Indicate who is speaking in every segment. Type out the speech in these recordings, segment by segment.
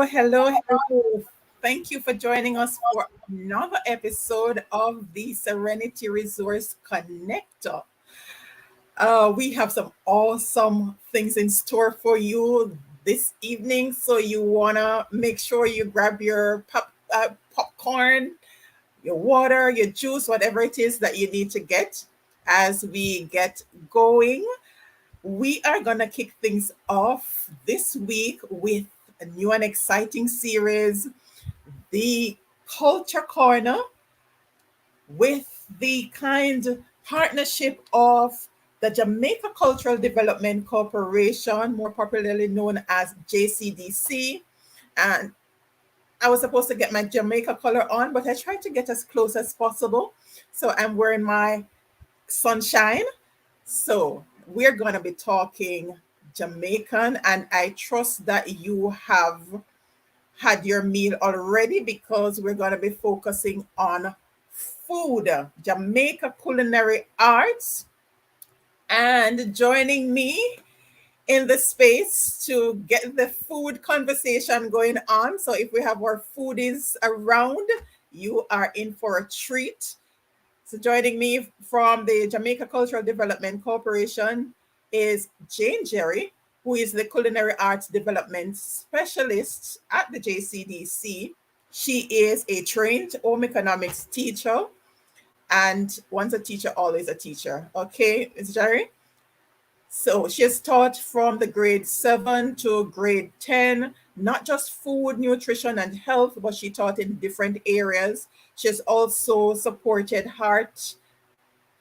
Speaker 1: hello. Thank you for joining us for another episode of the Serenity Resource Connector. We have some awesome things in store for you this evening, so you want to make sure you grab your popcorn, your water, your juice, whatever it is that you need to get as we get going. We are going to kick things off this week with a new and exciting series, the Culture Corner, with the kind partnership of the Jamaica Cultural Development Corporation, more popularly known as JCDC. And I was supposed to get my Jamaica color on, but I tried to get as close as possible. So I'm wearing my sunshine. So we're going to be talking Jamaican, and I trust that you have had your meal already because we're going to be focusing on food, Jamaica Culinary Arts. And joining me in the space to get the food conversation going on. So if we have our foodies around, you are in for a treat. So joining me from the Jamaica Cultural Development Corporation is Jane Jerry, who is the Culinary Arts Development Specialist at the JCDC. She is a trained home economics teacher, and once a teacher, always a teacher. Okay, Ms. Jerry? So she has taught from the grade 7 to grade 10, not just food, nutrition, and health, but she taught in different areas. She has also supported Heart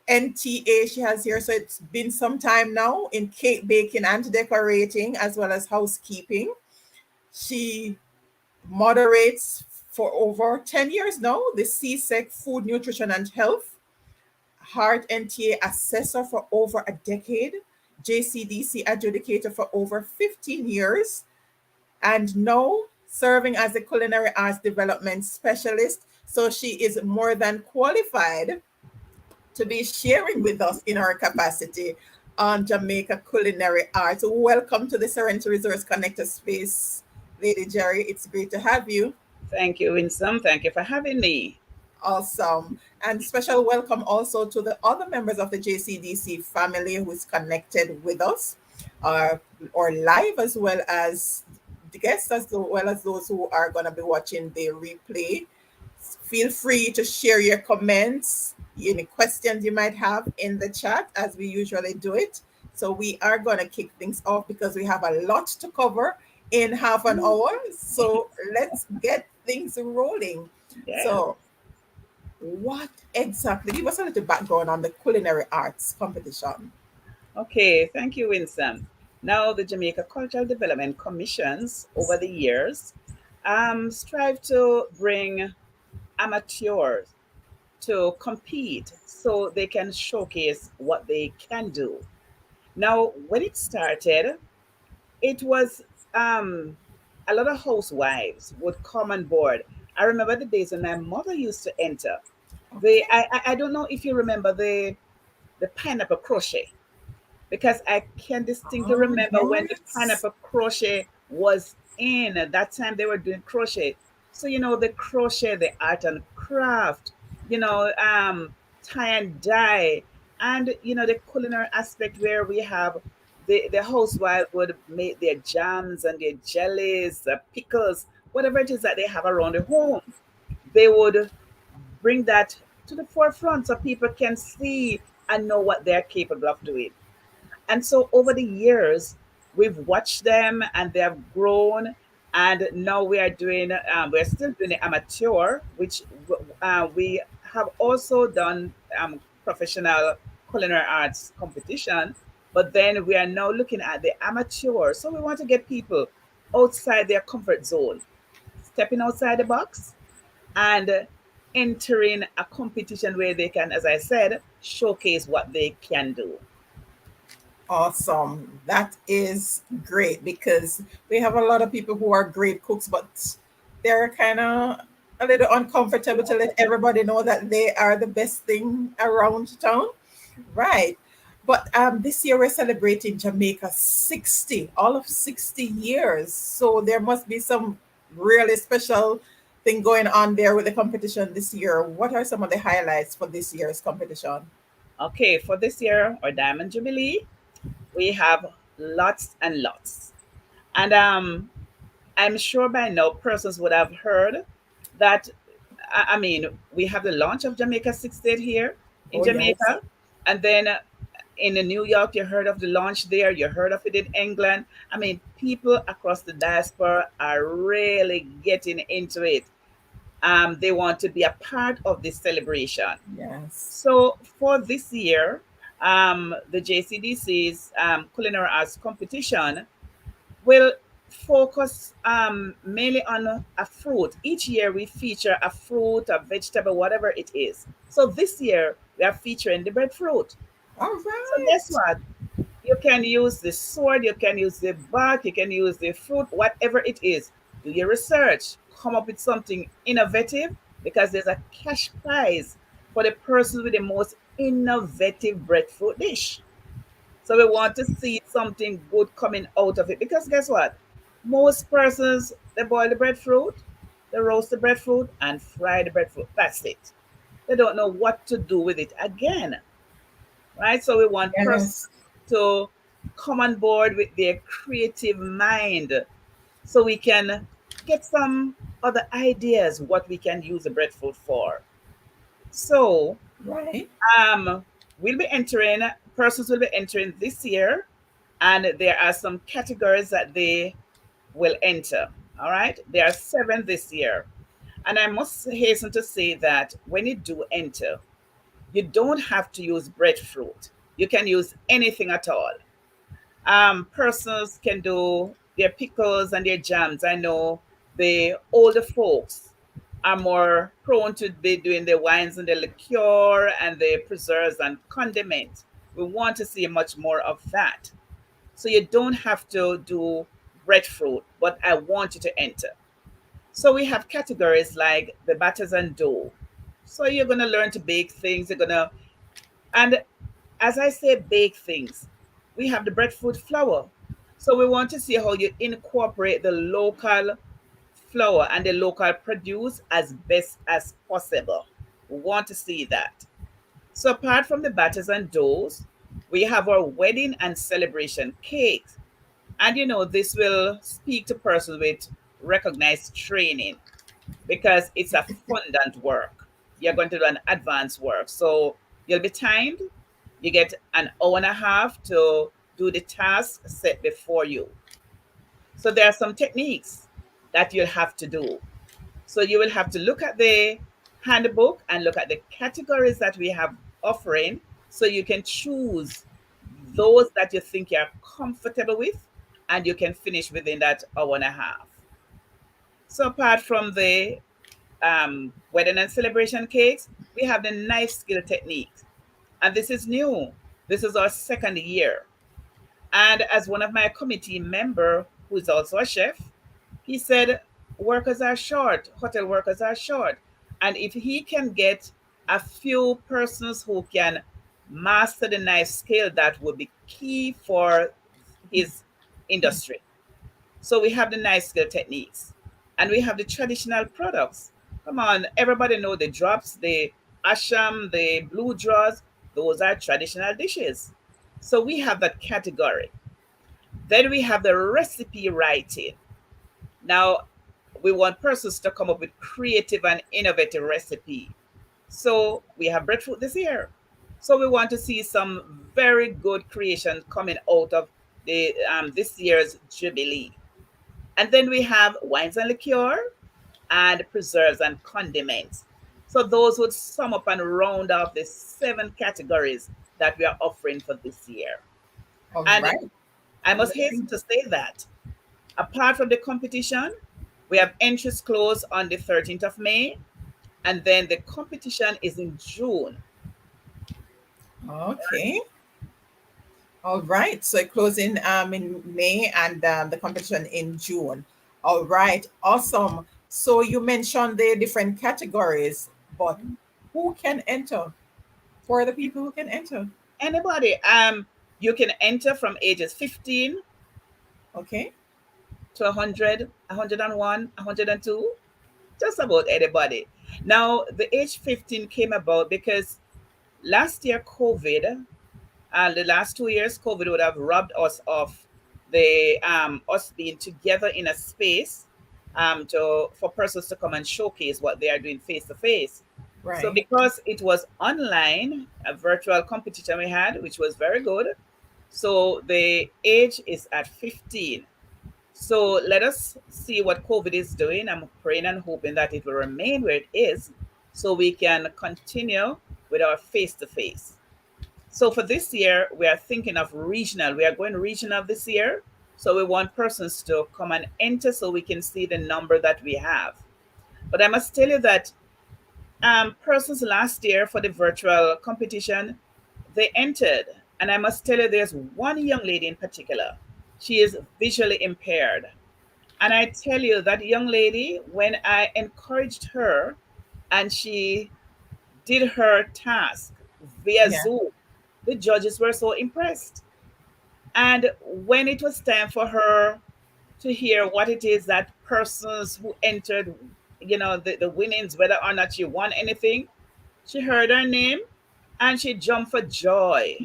Speaker 1: NTA she has here. So it's been some time now in cake baking and decorating, as well as housekeeping. She moderates for over 10 years now the CSEC Food, Nutrition, and Health, Heart NTA assessor for over a decade, JCDC adjudicator for over 15 years, and now serving as a culinary arts development specialist. So she is more than qualified to be sharing with us in her capacity on Jamaica Culinary Arts. Welcome to the Serenity Resource Connector space, Lady Jerry. It's great to have you.
Speaker 2: Thank you, Winsome. Thank you for having me.
Speaker 1: Awesome. And special welcome also to the other members of the JCDC family who's connected with us, uh, or live, as well as the guests, as well as those who are going to be watching the replay. Feel free to share your comments, any questions you might have in the chat as we usually do it. So we are going to kick things off because we have a lot to cover in half an hour. So let's get things rolling.
Speaker 2: Yeah.
Speaker 1: So what exactly? Give us a little background on the culinary arts competition.
Speaker 2: Okay. Thank you, Winsome. Now, the Jamaica Cultural Development Commissions over the years strive to bring amateurs to compete so they can showcase what they can do. Now, when it started, it was a lot of housewives would come on board. I remember the days when my mother used to enter.
Speaker 1: Okay.
Speaker 2: I don't know if you remember the pineapple crochet, because I can distinctly
Speaker 1: Oh,
Speaker 2: remember when the
Speaker 1: yes.
Speaker 2: pineapple crochet was in. At that time, they were doing crochet. So, the crochet, the art and craft, tie and dye, and, the culinary aspect where we have the housewife would make their jams and their jellies, pickles, whatever it is that they have around the home. They would bring that to the forefront so people can see and know what they're capable of doing. And so over the years, we've watched them and they have grown. And now we're still doing the amateur, which we have also done professional culinary arts competition. But then we are now looking at the amateur. So we want to get people outside their comfort zone, stepping outside the box and entering a competition where they can, as I said, showcase what they can do.
Speaker 1: Awesome. That is great because we have a lot of people who are great cooks, but they're kind of a little uncomfortable to let everybody know that they are the best thing around town. Right. But this year we're celebrating Jamaica 60, all of 60 years. So there must be some really special thing going on there with the competition this year. What are some of the highlights for this year's competition?
Speaker 2: Okay, for this year, our Diamond Jubilee, we have lots and lots. And I'm sure by now persons would have heard that, I mean, we have the launch of Jamaica 68 here in
Speaker 1: Oh, yes.
Speaker 2: Jamaica. And then in New York, you heard of the launch there. You heard of it in England. I mean, people across the diaspora are really getting into it. They want to be a part of this celebration.
Speaker 1: Yes.
Speaker 2: So for this year, the JCDC's Culinary Arts competition will focus mainly on a fruit. Each year we feature a fruit, a vegetable, whatever it is. So this year we are featuring the breadfruit.
Speaker 1: All
Speaker 2: So guess
Speaker 1: right.
Speaker 2: what? You can use the sword, you can use the bark, you can use the fruit, whatever it is. Do your research, come up with something innovative because there's a cash prize for the person with the most innovative breadfruit dish. So we want to see something good coming out of it because guess what? Most persons they boil the breadfruit, they roast the breadfruit, and fry the breadfruit. That's it. They don't know what to do with it again, right? So we want persons
Speaker 1: Yes.
Speaker 2: to come on board with their creative mind so we can get some other ideas what we can use the breadfruit for. So
Speaker 1: Right.
Speaker 2: um, we'll be entering, persons will be entering this year, and there are some categories that they will enter. All right, there are 7 this year. And I must hasten to say that when you do enter, you don't have to use breadfruit. You can use anything at all. Persons can do their pickles and their jams. I know the older folks are more prone to be doing the wines and the liqueur and the preserves and condiments. We want to see much more of that. So you don't have to do breadfruit, but I want you to enter. So we have categories like the batters and dough. So you're going to learn to bake things. You're going to, and as I say, bake things. We have the breadfruit flour. So we want to see how you incorporate the local flour and the local produce as best as possible. We want to see that. So apart from the batters and doughs, we have our wedding and celebration cakes. And this will speak to persons with recognized training because it's a fundant work. You're going to do an advanced work. So you'll be timed. You get an hour and a half to do the task set before you. So there are some techniques that you'll have to do. So you will have to look at the handbook and look at the categories that we have offering so you can choose those that you think you're comfortable with and you can finish within that hour and a half. So apart from the wedding and celebration cakes, we have the knife skill techniques. And this is new. This is our second year. And as one of my committee member, who is also a chef, he said, workers are short, hotel workers are short. And if he can get a few persons who can master the knife skill, that would be key for his industry. So we have the knife skill techniques and we have the traditional products. Come on, everybody know the drops, the asham, the blue draws, those are traditional dishes. So we have that category. Then we have the recipe writing. Now, we want persons to come up with creative and innovative recipe. So we have breadfruit this year. So we want to see some very good creation coming out of the this year's jubilee. And then we have wines and liqueur and preserves and condiments. So those would sum up and round off the 7 categories that we are offering for this year.
Speaker 1: All
Speaker 2: And
Speaker 1: right.
Speaker 2: I must
Speaker 1: Very
Speaker 2: hasten to say that apart from the competition, we have entries closed on the 13th of May, and then the competition is in June.
Speaker 1: okay. All right. So closing in May and the competition in June. All right. Awesome. So you mentioned the different categories, but who can enter? For the people who can enter.
Speaker 2: Anybody, you can enter from ages 15
Speaker 1: Okay.
Speaker 2: to 100, 101, 102, just about anybody. Now, the age 15 came about because last year, COVID, and the last 2 years, COVID would have robbed us of the us being together in a space to for persons to come and showcase what they are doing face to face. So
Speaker 1: Right.
Speaker 2: because it was online, a virtual competition we had, which was very good. So the age is at 15. So let us see what COVID is doing. I'm praying and hoping that it will remain where it is so we can continue with our face to face. So for this year, we are thinking of regional. We are going regional this year. So we want persons to come and enter so we can see the number that we have. But I must tell you that persons last year for the virtual competition, they entered. And I must tell you, there's one young lady in particular. She is visually impaired. And I tell you, that young lady, when I encouraged her and she did her task via
Speaker 1: Yeah.
Speaker 2: Zoom, the judges were so impressed. And when it was time for her to hear what it is that persons who entered, the winnings, whether or not she won anything, she heard her name and she jumped for joy.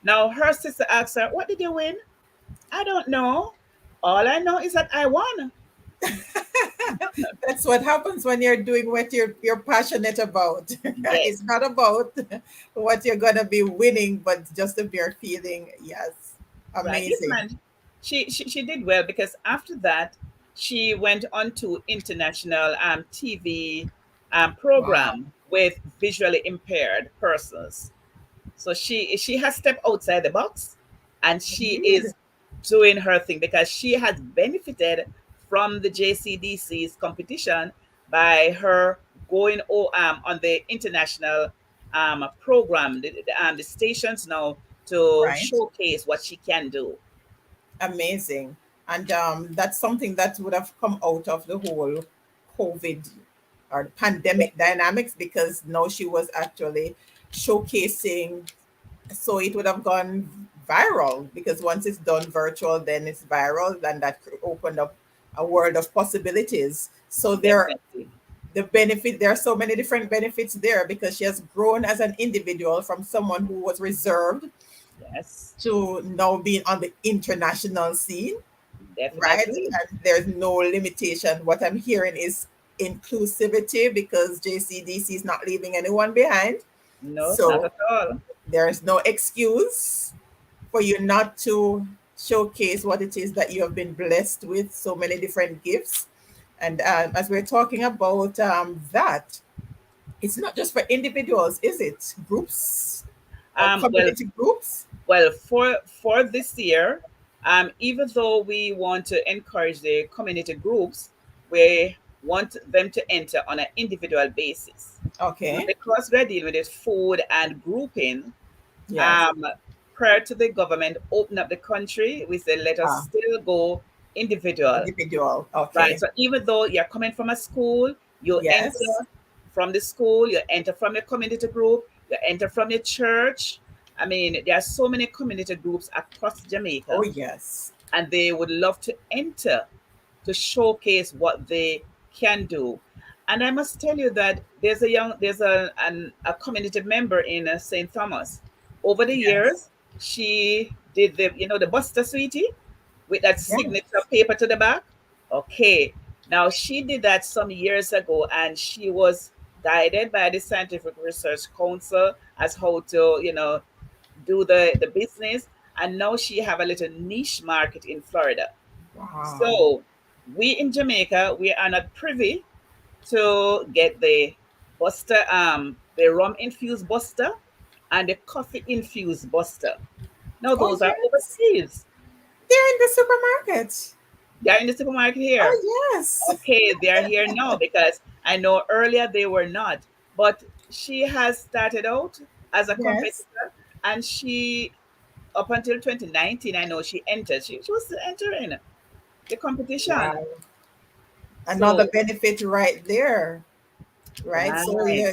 Speaker 2: Now, her sister asked her, "What did you win?" "I don't know. All I know is that I won."
Speaker 1: That's what happens when you're doing what you're passionate about.
Speaker 2: Yes.
Speaker 1: It's not about what you're gonna be winning, but just the mere feeling. Yes.
Speaker 2: Right. Yes,
Speaker 1: Amazing.
Speaker 2: man. She did well because after that she went on to international TV
Speaker 1: Wow.
Speaker 2: program with visually impaired persons. So she has stepped outside the box and she
Speaker 1: Indeed.
Speaker 2: is doing her thing because she has benefited from the JCDC's competition by her going on the international program, the stations now to
Speaker 1: Right.
Speaker 2: showcase what she can do.
Speaker 1: Amazing. And that's something that would have come out of the whole COVID or pandemic dynamics, because now she was actually showcasing, so it would have gone viral, because once it's done virtual, then it's viral, and that could open up a world of possibilities. So
Speaker 2: Definitely.
Speaker 1: there are so many different benefits there, because she has grown as an individual from someone who was reserved
Speaker 2: Yes,
Speaker 1: to now being on the international scene, right?
Speaker 2: definitely.
Speaker 1: And there's no limitation. What I'm hearing is inclusivity, because JCDC is not leaving anyone behind.
Speaker 2: No, not
Speaker 1: So
Speaker 2: at all.
Speaker 1: there is no excuse for you not to showcase what it is that you have been blessed with, so many different gifts. And as we're talking about that, it's not just for individuals, is it? Groups or
Speaker 2: Um, well,
Speaker 1: community groups?
Speaker 2: Well, for this year, even though we want to encourage the community groups, we want them to enter on an individual basis. Now,
Speaker 1: Okay.
Speaker 2: because we're dealing with this food and grouping,
Speaker 1: Yes.
Speaker 2: um, prior to the government open up the country, we said let us
Speaker 1: Ah,
Speaker 2: still go individual.
Speaker 1: individual.
Speaker 2: Right.
Speaker 1: Okay.
Speaker 2: So even though you're coming from a school, you
Speaker 1: Yes.
Speaker 2: enter from the school, you enter from your community group, you enter from your church. I mean, there are so many community groups across
Speaker 1: Oh,
Speaker 2: Jamaica,
Speaker 1: yes.
Speaker 2: and they would love to enter to showcase what they can do. And I must tell you that there's a community member in St. Thomas. Over the
Speaker 1: Yes.
Speaker 2: years, she did the Buster Sweetie with that
Speaker 1: Yeah.
Speaker 2: signature paper to the back. Okay. Now she did that some years ago and she was guided by the Scientific Research Council as how to, do the business. And now she have a little niche market in Florida.
Speaker 1: Wow.
Speaker 2: So we in Jamaica, we are not privy to get the the rum infused buster and the coffee infused buster. Now
Speaker 1: Oh,
Speaker 2: those are
Speaker 1: yes.
Speaker 2: overseas.
Speaker 1: They're in the supermarket.
Speaker 2: They're in the supermarket here.
Speaker 1: Oh, yes.
Speaker 2: Okay, they're here now because I know earlier they were not. But she has started out as a
Speaker 1: Yes.
Speaker 2: competitor and she, up until 2019, I know she entered. She was entering the competition.
Speaker 1: Wow. Another
Speaker 2: So,
Speaker 1: benefit right there, right? So
Speaker 2: right.
Speaker 1: yeah,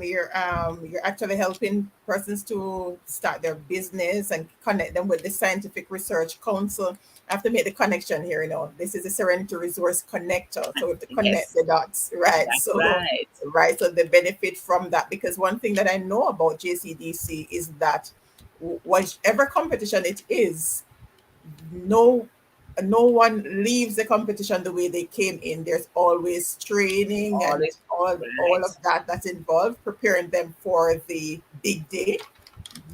Speaker 1: you're actually helping persons to start their business and connect them with the Scientific Research Council. I have to make the connection here. This is a Serenity Resource Connector, so we have to connect
Speaker 2: Yes,
Speaker 1: the dots, right?
Speaker 2: that's right.
Speaker 1: So they benefit from that, because one thing that I know about JCDC is that whatever competition it is, no no one leaves the competition the way they came in. There's always training and
Speaker 2: Always
Speaker 1: all
Speaker 2: right.
Speaker 1: of that that's involved, preparing them for the big day.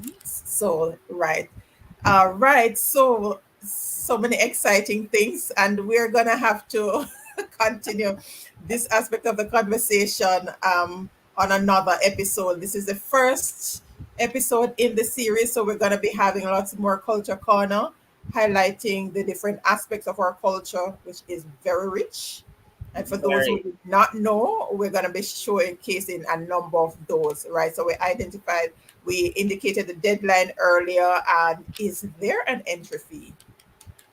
Speaker 2: Mhm.
Speaker 1: So right. Right. So many exciting things, and we're gonna have to continue this aspect of the conversation on another episode. This is the first episode in the series, so we're gonna be having lots more culture corner, highlighting the different aspects of our culture, which is very rich. And for those who
Speaker 2: Very.
Speaker 1: did not know, we're going to be showcasing a number of those, right? So we indicated the deadline earlier. And is there an entry fee?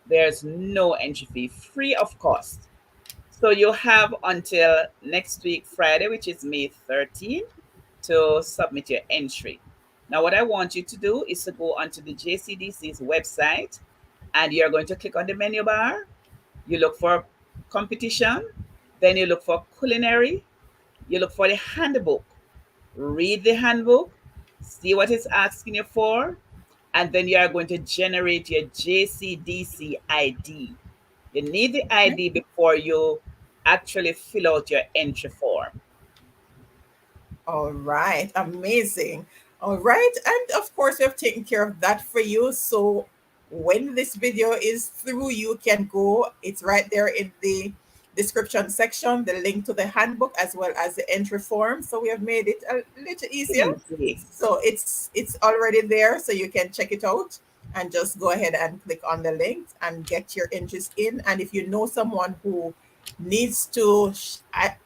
Speaker 2: There's no entry fee, free of cost. So you have until next week, Friday, which is May 13th, to submit your entry. Now, what I want you to do is to go onto the JCDC's website, and you're going to click on the menu bar. You look for competition, then you look for culinary, you look for the handbook. Read the handbook, see what it's asking you for, and then you are going to generate your JCDC ID. You need the ID before you actually fill out your entry form.
Speaker 1: All right, amazing. All right, and of course, we have taken care of that for you. So when this video is through, you can go, it's right there in the description section, the link to the handbook as well as the entry form. So we have made it a little easier.
Speaker 2: Easy.
Speaker 1: So it's already there, so you can check it out and just go ahead and click on the link and get your interest in. And if you know someone who needs to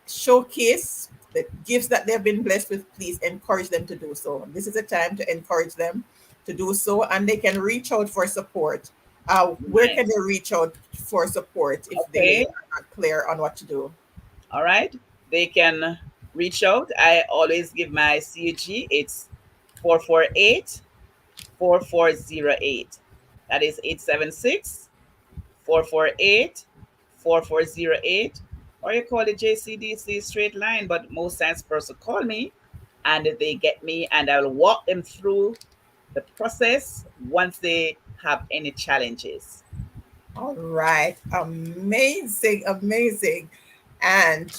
Speaker 1: showcase the gifts that they've been blessed with, please encourage them to do so. This is a time to encourage them to do so, and they can reach out for support. Where can
Speaker 2: Right.
Speaker 1: they reach out for support if they
Speaker 2: Okay.
Speaker 1: are not clear on what to do?
Speaker 2: All right. They can reach out. I always give my CUG. It's 448 4408. That is 876 448 4408. Or you call the JCDC straight line, but most times person call me and they get me, and I'll walk them through the process once they have any challenges.
Speaker 1: All right. Amazing, amazing. And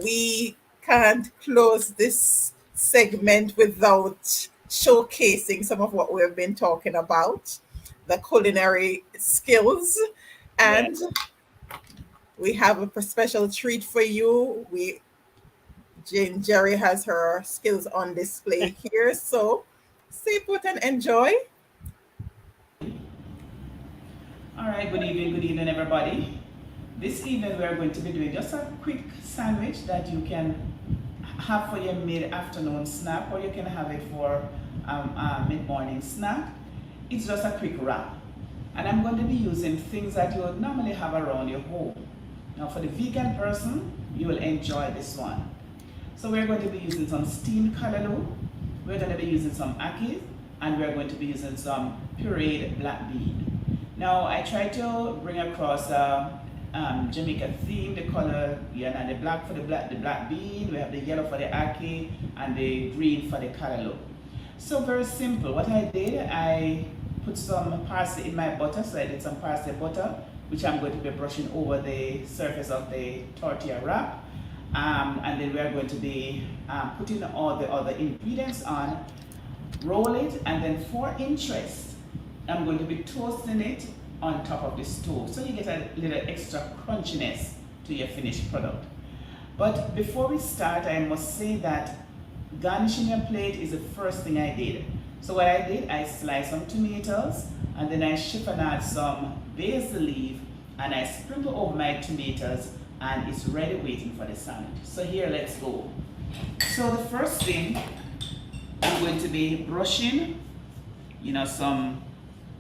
Speaker 1: we can't close this segment without showcasing some of what we've been talking about, the culinary skills.
Speaker 2: Yeah.
Speaker 1: And we have a special treat for you. Jane Jerry has her skills on display here. So stay put and enjoy.
Speaker 2: All right, good evening, everybody. This evening we are going to be doing just a quick sandwich that you can have for your mid-afternoon snack, or you can have it for a mid-morning snack. It's just a quick wrap. And I'm going to be using things that you would normally have around your home. Now for the vegan person, you will enjoy this one. So we're going to be using some steamed callaloo, we're going to be using some ackee, and we're going to be using some pureed black bean. Now I try to bring across Jamaica theme, the color, and the black for the black bean, we have the yellow for the ackee, and the green for the callaloo. So very simple. What I did, I put some parsley in my butter, so I did some parsley butter, which I'm going to be brushing over the surface of the tortilla wrap. And then we are going to be putting all the other ingredients on, roll it, and then for interest, I'm going to be toasting it on top of the stove, so you get a little extra crunchiness to your finished product. But before we start, I must say that garnishing your plate is the first thing I did. So what I did, I sliced some tomatoes, and then I chiffonade some basil leaf, and I sprinkle over my tomatoes, and it's ready waiting for the sandwich. So here, let's go. So the first thing, I'm going to be brushing, some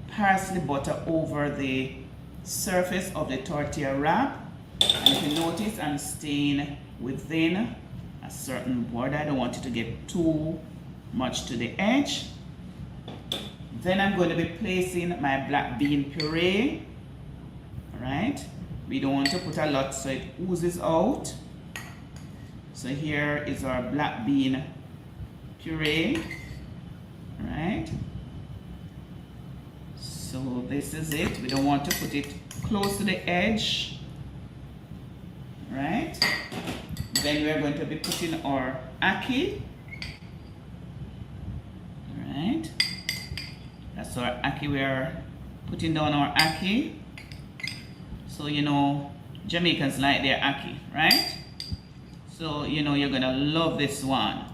Speaker 2: parsley butter over the surface of the tortilla wrap. And if you notice, I'm staying within a certain border. I don't want it to get too much to the edge. Then I'm going to be placing my black bean puree. Alright, we don't want to put a lot so it oozes out. So here is our black bean puree. Alright, so this is it. We don't want to put it close to the edge. Right, then we're going to be putting our ackee. Right, that's our ackee. We're putting down our ackee. So you know Jamaicans like their ackee, right? So you know you're gonna love this one.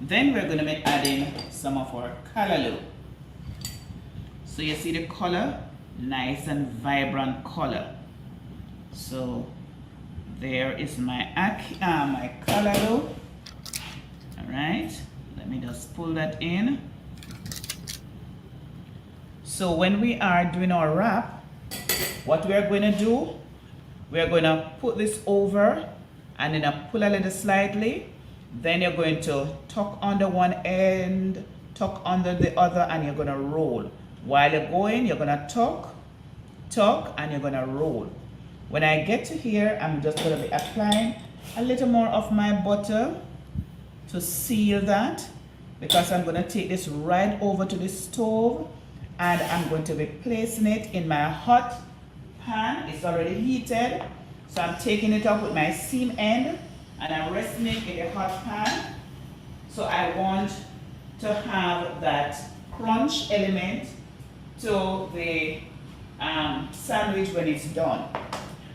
Speaker 2: Then we're gonna be adding some of our callaloo. So you see the color, nice and vibrant color. So there is my my callaloo. All right, let me just pull that in. So when we are doing our wrap, what we are going to do, we are going to put this over and then pull a little slightly. Then you're going to tuck under one end, tuck under the other, and you're going to roll. While you're going, you're going to tuck, tuck, and you're going to roll. When I get to here, I'm just going to be applying a little more of my butter to seal that, because I'm going to take this right over to the stove and I'm going to be placing it in my hot pan. It's already heated, so I'm taking it up with my seam end and I'm resting it in the hot pan. So I want to have that crunch element to the sandwich when it's done.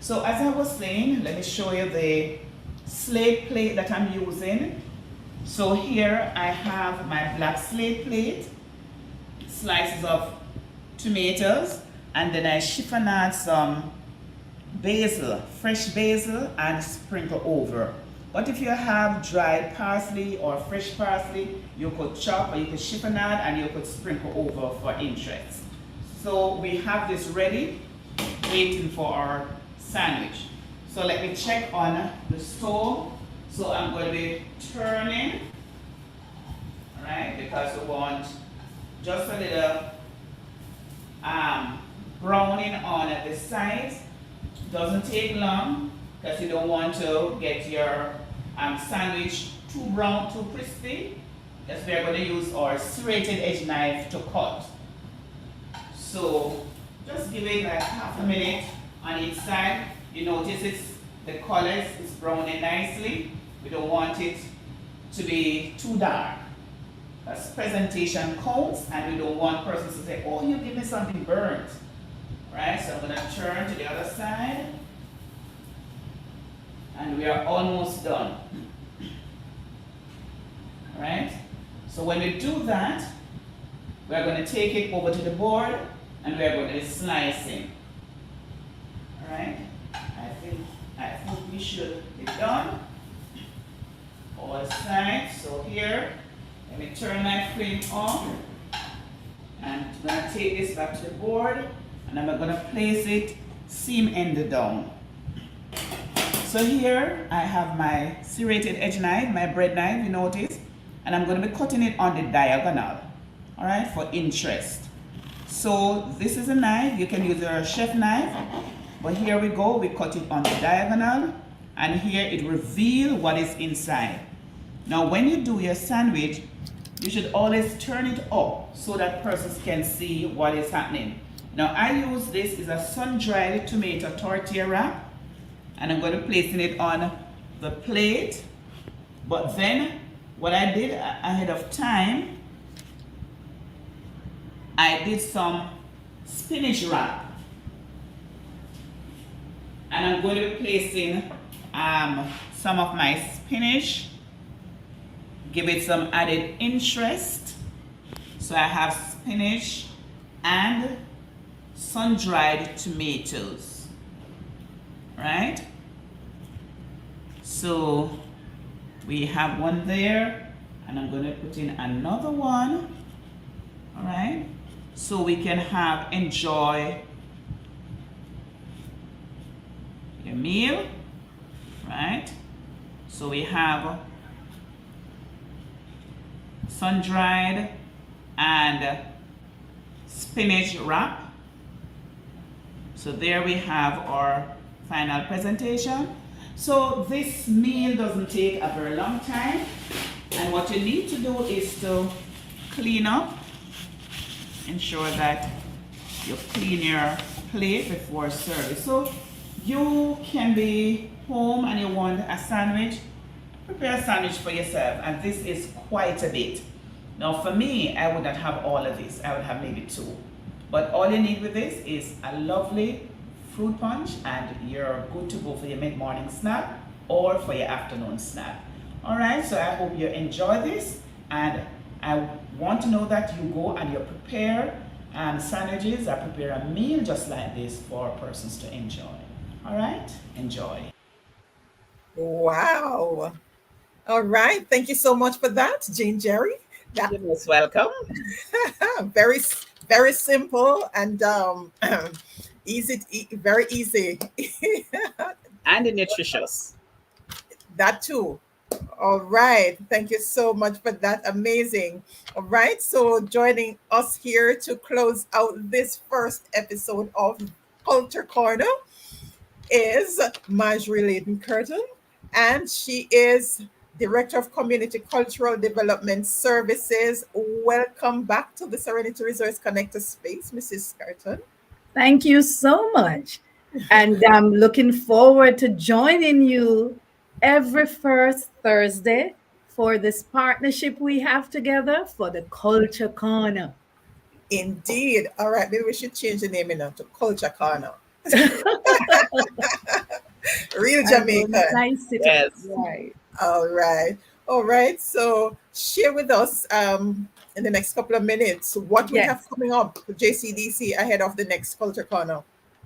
Speaker 2: So as I was saying, let me show you the slate plate that I'm using. So here I have my black slate plate, slices of tomatoes, and then I chiffonade some basil, fresh basil, and sprinkle over. But if you have dried parsley or fresh parsley, you could chop or you could chiffonade and you could sprinkle over for interest. So we have this ready, waiting for our sandwich. So let me check on the stove. So I'm going to be turning, all right, because we want just a little browning on the sides. Doesn't take long because you don't want to get your sandwich too brown, too crispy. Because we're going to use our serrated edge knife to cut. So just give it like half a minute on each side. You notice the colors is browning nicely. We don't want it to be too dark. Because presentation counts, and we don't want persons to say, oh, you give me something burnt. Right, so I'm going to turn to the other side. And we are almost done. All right, so when we do that, we're going to take it over to the board and we're going to be slicing. All right, I think we should be done. All sides. So here, let me turn my flame off. And I'm going to take this back to the board and I'm going to place it seam ended down. So here I have my serrated edge knife, my bread knife, you notice, and I'm going to be cutting it on the diagonal, all right, for interest. So this is a knife, you can use a chef knife, but here we go, we cut it on the diagonal, and here it reveals what is inside. Now when you do your sandwich, you should always turn it up so that persons can see what is happening. Now I use this is a sun-dried tomato tortilla wrap, and I'm going to place it on the plate. But then what I did ahead of time, I did some spinach wrap, and I'm going to be placing some of my spinach, give it some added interest. So I have spinach and sun-dried tomatoes, right? So we have one there, and I'm going to put in another one, all right? So we can enjoy your meal, right? So we have sun-dried and spinach wrap. So there we have our final presentation. So this meal doesn't take a very long time, and what you need to do is to clean up, ensure that you clean your plate before service. So you can be home and you want a sandwich, prepare a sandwich for yourself, and this is quite a bit. Now for me, I would not have all of this, I would have maybe two. But all you need with this is a lovely fruit punch and you're good to go for your mid-morning snack or for your afternoon snack. All right, so I hope you enjoy this, and I want to know that you go and you prepare sandwiches or prepare a meal just like this for persons to enjoy. All right, enjoy.
Speaker 1: Wow. All right. Thank you so much for that, Jane Jerry. That
Speaker 2: You're most welcome.
Speaker 1: very very simple and easy to eat, very easy.
Speaker 2: And nutritious.
Speaker 1: That too. All right. Thank you so much for that. Amazing. All right. So joining us here to close out this first episode of Culture Corner is Marjorie Leyden-Kirton, and she is Director of Community Cultural Development Services. Welcome back to the Serenity Resource Connector space, Mrs. Kirton.
Speaker 3: Thank you so much. And I'm looking forward to joining you every first Thursday for this partnership we have together for the Culture Corner.
Speaker 1: Indeed. All right, maybe we should change the name now to Culture Corner. Real Jamaican.
Speaker 3: Nice to
Speaker 2: Yes.
Speaker 3: right.
Speaker 1: All right. All right. So share with us in the next couple of minutes what we have
Speaker 3: Yes.
Speaker 1: coming up for JCDC ahead of the next Culture Corner.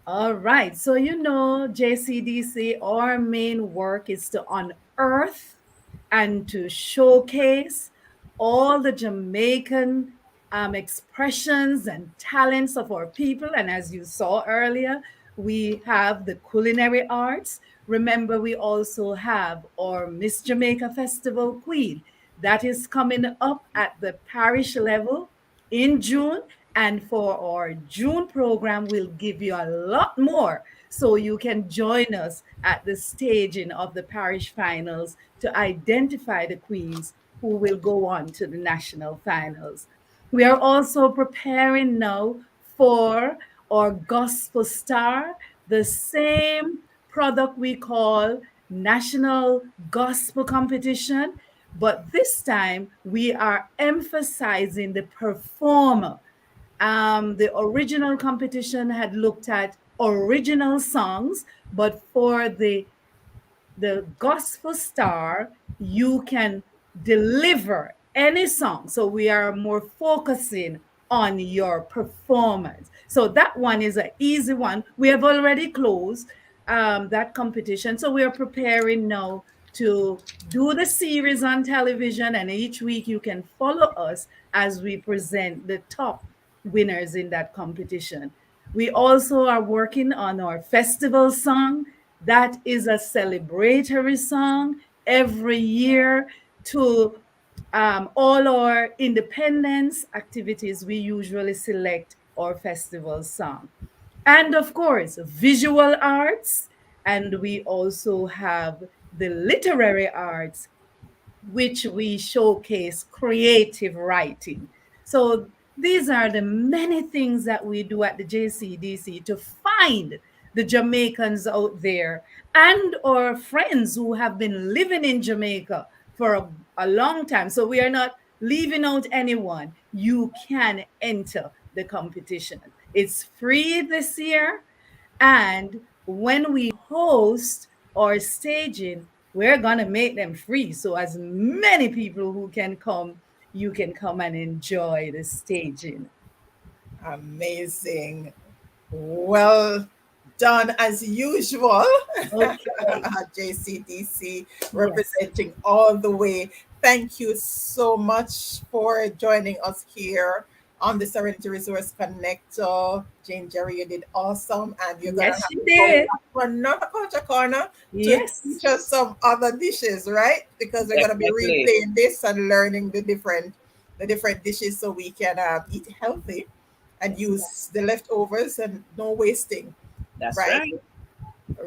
Speaker 3: All right. So, JCDC, our main work is to unearth and to showcase all the Jamaican expressions and talents of our people. And as you saw earlier, we have the culinary arts. Remember, we also have our Miss Jamaica Festival Queen that is coming up at the parish level in June. And for our June program, we'll give you a lot more so you can join us at the staging of the parish finals to identify the queens who will go on to the national finals. We are also preparing now for our gospel star, the same product we call National Gospel Competition, but this time we are emphasizing the performer. The original competition had looked at original songs, but for the gospel star, you can deliver any song. So we are more focusing on your performance. So that one is an easy one. We have already closed that competition. So we are preparing now to do the series on television, and each week you can follow us as we present the top winners in that competition. We also are working on our festival song. That is a celebratory song every year to all our independence activities. We usually select our festival song. And of course, visual arts. And we also have the literary arts, which we showcase creative writing. So these are the many things that we do at the JCDC to find the Jamaicans out there and our friends who have been living in Jamaica for a long time. So we are not leaving out anyone. You can enter the competition. It's free this year. And when we host or staging, we're going to make them free. So as many people who can come, you can come and enjoy the staging.
Speaker 1: Amazing. Well done as usual.
Speaker 3: Okay.
Speaker 1: JCDC
Speaker 3: Yes.
Speaker 1: representing all the way. Thank you so much for joining us here on the Serenity Resource Connector. Jane Jerry, you did awesome. And you're going to
Speaker 3: Yes,
Speaker 1: have
Speaker 3: she
Speaker 1: to come
Speaker 3: did.
Speaker 1: back for another Culture Corner to
Speaker 3: Yes.
Speaker 1: teach us some other dishes, right? Because we're going to be
Speaker 2: Definitely.
Speaker 1: replaying this and learning the different dishes so we can eat healthy and use the leftovers and no wasting,
Speaker 2: That's
Speaker 1: right?
Speaker 2: right.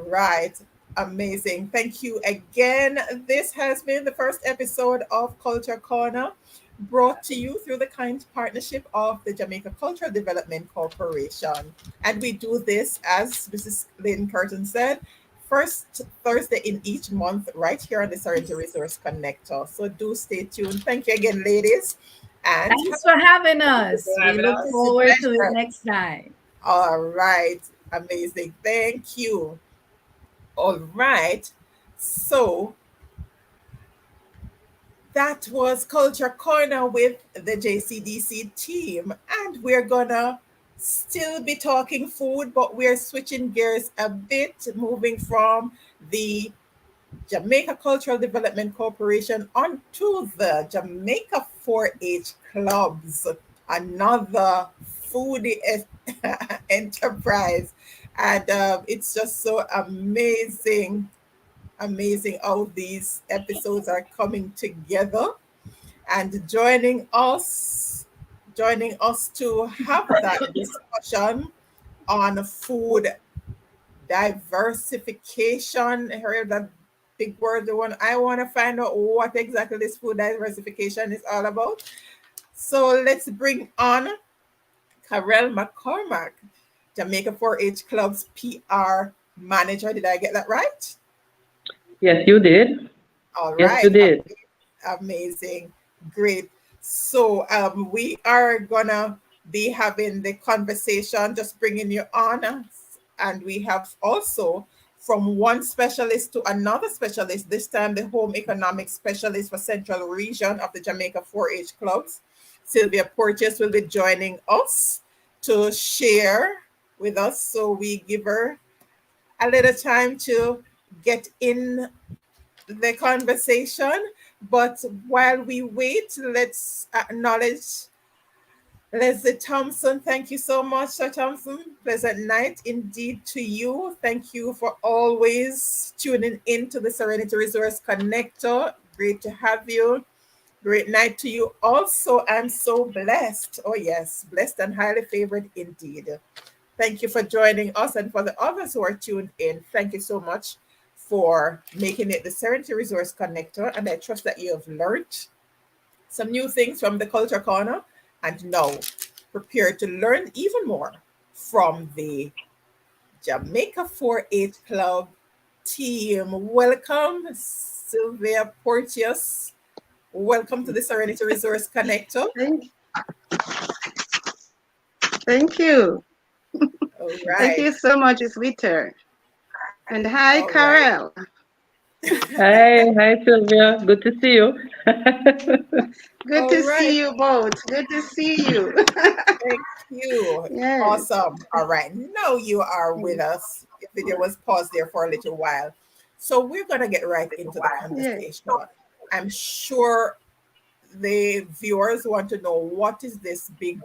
Speaker 1: Right. Amazing. Thank you again. This has been the first episode of Culture Corner, brought to you through the kind partnership of the Jamaica Cultural Development Corporation. And we do this, as Mrs. Leyden-Kirton said, first Thursday in each month, right here on the Serenity Resource Connector. So do stay tuned. Thank you again, ladies. And
Speaker 3: Thanks for having
Speaker 2: Thank you
Speaker 3: us.
Speaker 2: for
Speaker 3: We
Speaker 2: having
Speaker 3: look
Speaker 2: us.
Speaker 1: it's a
Speaker 3: forward to it
Speaker 1: pleasure.
Speaker 3: next time.
Speaker 1: All right. Amazing. Thank you. All right. So that was Culture Corner with the JCDC team. And we're gonna still be talking food, but we're switching gears a bit, moving from the Jamaica Cultural Development Corporation onto the Jamaica 4-H clubs, another foodie enterprise. And it's just so amazing how these episodes are coming together. And joining us to have that discussion on food diversification. I heard that big word, the one I want to find out what exactly this food diversification is all about. So let's bring on Karel McCormack, Jamaica 4-H Club's PR manager. Did I get that right?
Speaker 4: Yes, you did.
Speaker 1: All
Speaker 4: Yes, you
Speaker 1: right.
Speaker 4: did.
Speaker 1: Amazing. Great. So we are gonna be having the conversation, just bringing you on, and we have also from one specialist to another specialist. This time, the home economics specialist for Central Region of the Jamaica 4-H clubs, Sylvia Porteous, will be joining us to share with us. So we give her a little time to get in the conversation. But while we wait, let's acknowledge Leslie Thompson. Thank you so much, Sir Thompson. Pleasant night indeed to you. Thank you for always tuning in to the Serenity Resource Connector. Great to have you. Great night to you also. I'm so blessed. Oh, yes, blessed and highly favored indeed. Thank you for joining us, and for the others who are tuned in, thank you so much for making it the Serenity Resource Connector. And I trust that you have learned some new things from the Culture Corner and now prepare to learn even more from the Jamaica 4-H Club team. Welcome, Sylvia Porteous. Welcome to the Serenity Resource Connector.
Speaker 5: Thank, thank you.
Speaker 1: All
Speaker 5: Thank
Speaker 1: right.
Speaker 5: you so much, Sweeter. And hi,
Speaker 1: All right.
Speaker 5: Karel.
Speaker 4: Hi, Sylvia. Good to see you.
Speaker 5: Good
Speaker 1: All
Speaker 5: to
Speaker 1: right.
Speaker 5: see you both. Good to see you.
Speaker 1: Thank you.
Speaker 5: Yes.
Speaker 1: Awesome. All right. Now you are with us. The video was paused there for a little while. So we're going to get right into the
Speaker 5: Yes.
Speaker 1: conversation. I'm sure the viewers want to know, what is this big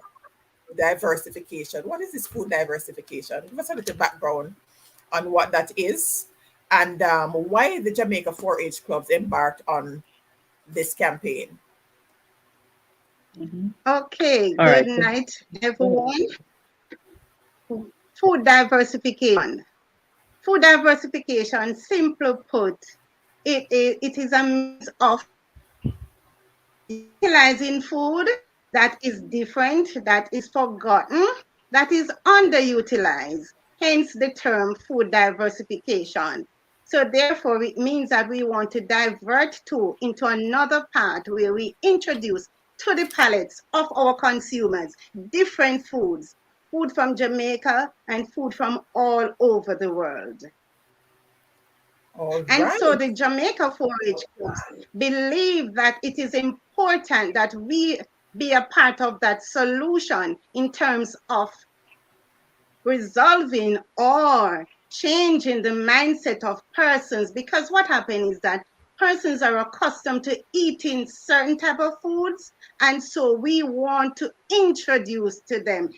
Speaker 1: diversification? What is this food diversification? Give us a little background on what that is, and why the Jamaica 4-H clubs embarked on this campaign.
Speaker 5: Okay.
Speaker 4: All
Speaker 5: Good
Speaker 4: right.
Speaker 5: night, everyone. Food diversification. Food diversification, simply put, it is a means of utilizing food that is different, that is forgotten, that is underutilized, hence the term food diversification. So therefore, it means that we want to divert into another part where we introduce to the palates of our consumers different foods, food from Jamaica and food from all over the world.
Speaker 1: All
Speaker 5: And so
Speaker 1: right.
Speaker 5: the Jamaica 4-H clubs believe that it is important that we be a part of that solution in terms of resolving or changing the mindset of persons, because what happens is that persons are accustomed to eating certain type of foods, and so we want to introduce to them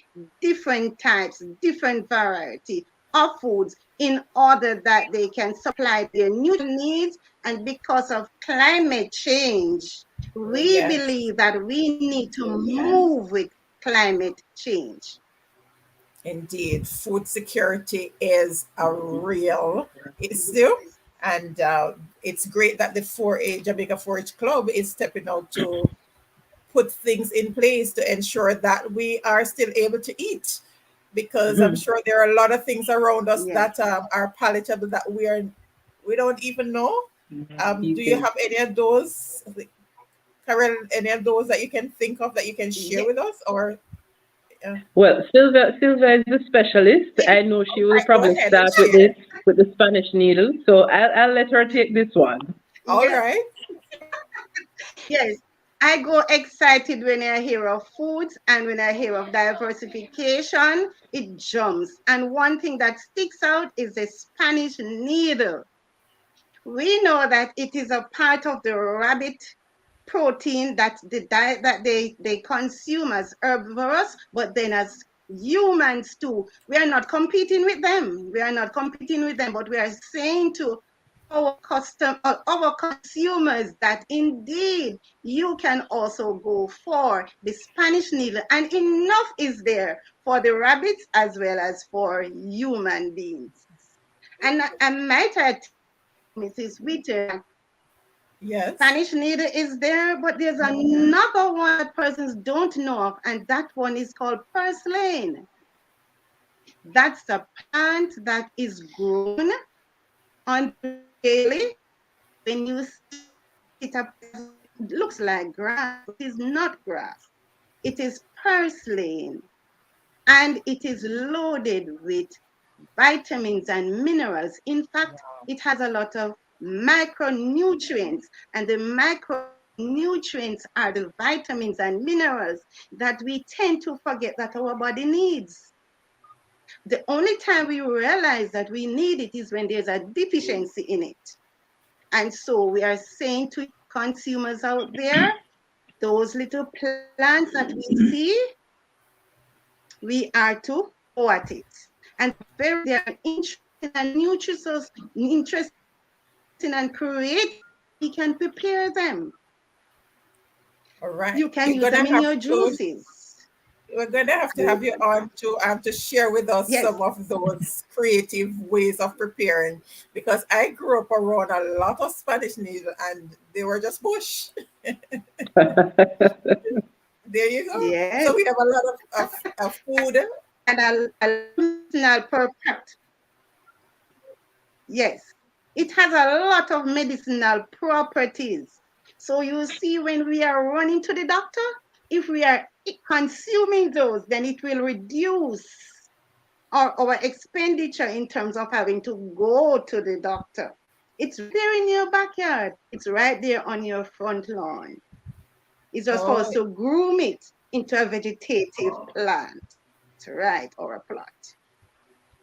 Speaker 5: different types, different variety of foods in order that they can supply their nutrient needs. And because of climate change, we
Speaker 1: Yes,
Speaker 5: believe that we need to move with climate change.
Speaker 1: indeed. Food security is a real issue. And it's great that the 4-H Jamaica 4-H Club is stepping out to put things in place to ensure that we are still able to eat. Because I'm sure there are a lot of things around us
Speaker 5: Yes.
Speaker 1: that are palatable that we don't even know. Do you
Speaker 4: Eating.
Speaker 1: have any of those, Carol? Any of those that you can think of that you can share
Speaker 5: Yes.
Speaker 1: with us, or
Speaker 4: Well, Sylvia is the specialist. I know she will
Speaker 1: right, go
Speaker 4: probably
Speaker 1: ahead and
Speaker 4: start with
Speaker 1: share.
Speaker 4: this, with the Spanish needle. So I'll let her take this one.
Speaker 1: All
Speaker 5: Yes.
Speaker 1: right.
Speaker 5: Yes. I go excited when I hear of foods, and when I hear of diversification, it jumps. And one thing that sticks out is the Spanish needle. We know that it is a part of the rabbit protein that the diet that they consume as herbivores, but then as humans too. We are not competing with them. We are not competing with them, but we are saying to our consumers that indeed you can also go for the Spanish needle, and enough is there for the rabbits as well as for human beings. And I might add, Mrs. Wheaton,
Speaker 1: Yes.
Speaker 5: Spanish needle is there, but there's another one that persons don't know of, and that one is called purslane. That's a plant that is grown on daily. When you see it up, it looks like grass, but it is not grass. It is purslane, and it is loaded with vitamins and minerals. In fact, it has a lot of micronutrients, and the micronutrients are the vitamins and minerals that we tend to forget that our body needs. The only time we realize that we need it is when there's a deficiency in it. And so we are saying to consumers out there, those little plants that we see, we are to go at it. And they are interesting and nutritious, interesting and creative. We can prepare them.
Speaker 1: All right.
Speaker 5: You can use them in your juices.
Speaker 1: We're gonna have to have you on to share with us
Speaker 5: Yes.
Speaker 1: some of those creative ways of preparing, because I grew up around a lot of Spanish needle and they were just bush. There you go.
Speaker 5: Yes.
Speaker 1: So we have a lot of food.
Speaker 5: And a medicinal purpose. Yes. It has a lot of medicinal properties. So you see, when we are running to the doctor, if we are consuming those, then it will reduce our expenditure in terms of having to go to the doctor. It's there in your backyard. It's right there on your front lawn. It's just for us
Speaker 1: Oh,
Speaker 5: to groom it into a vegetative plant, right, or a plot.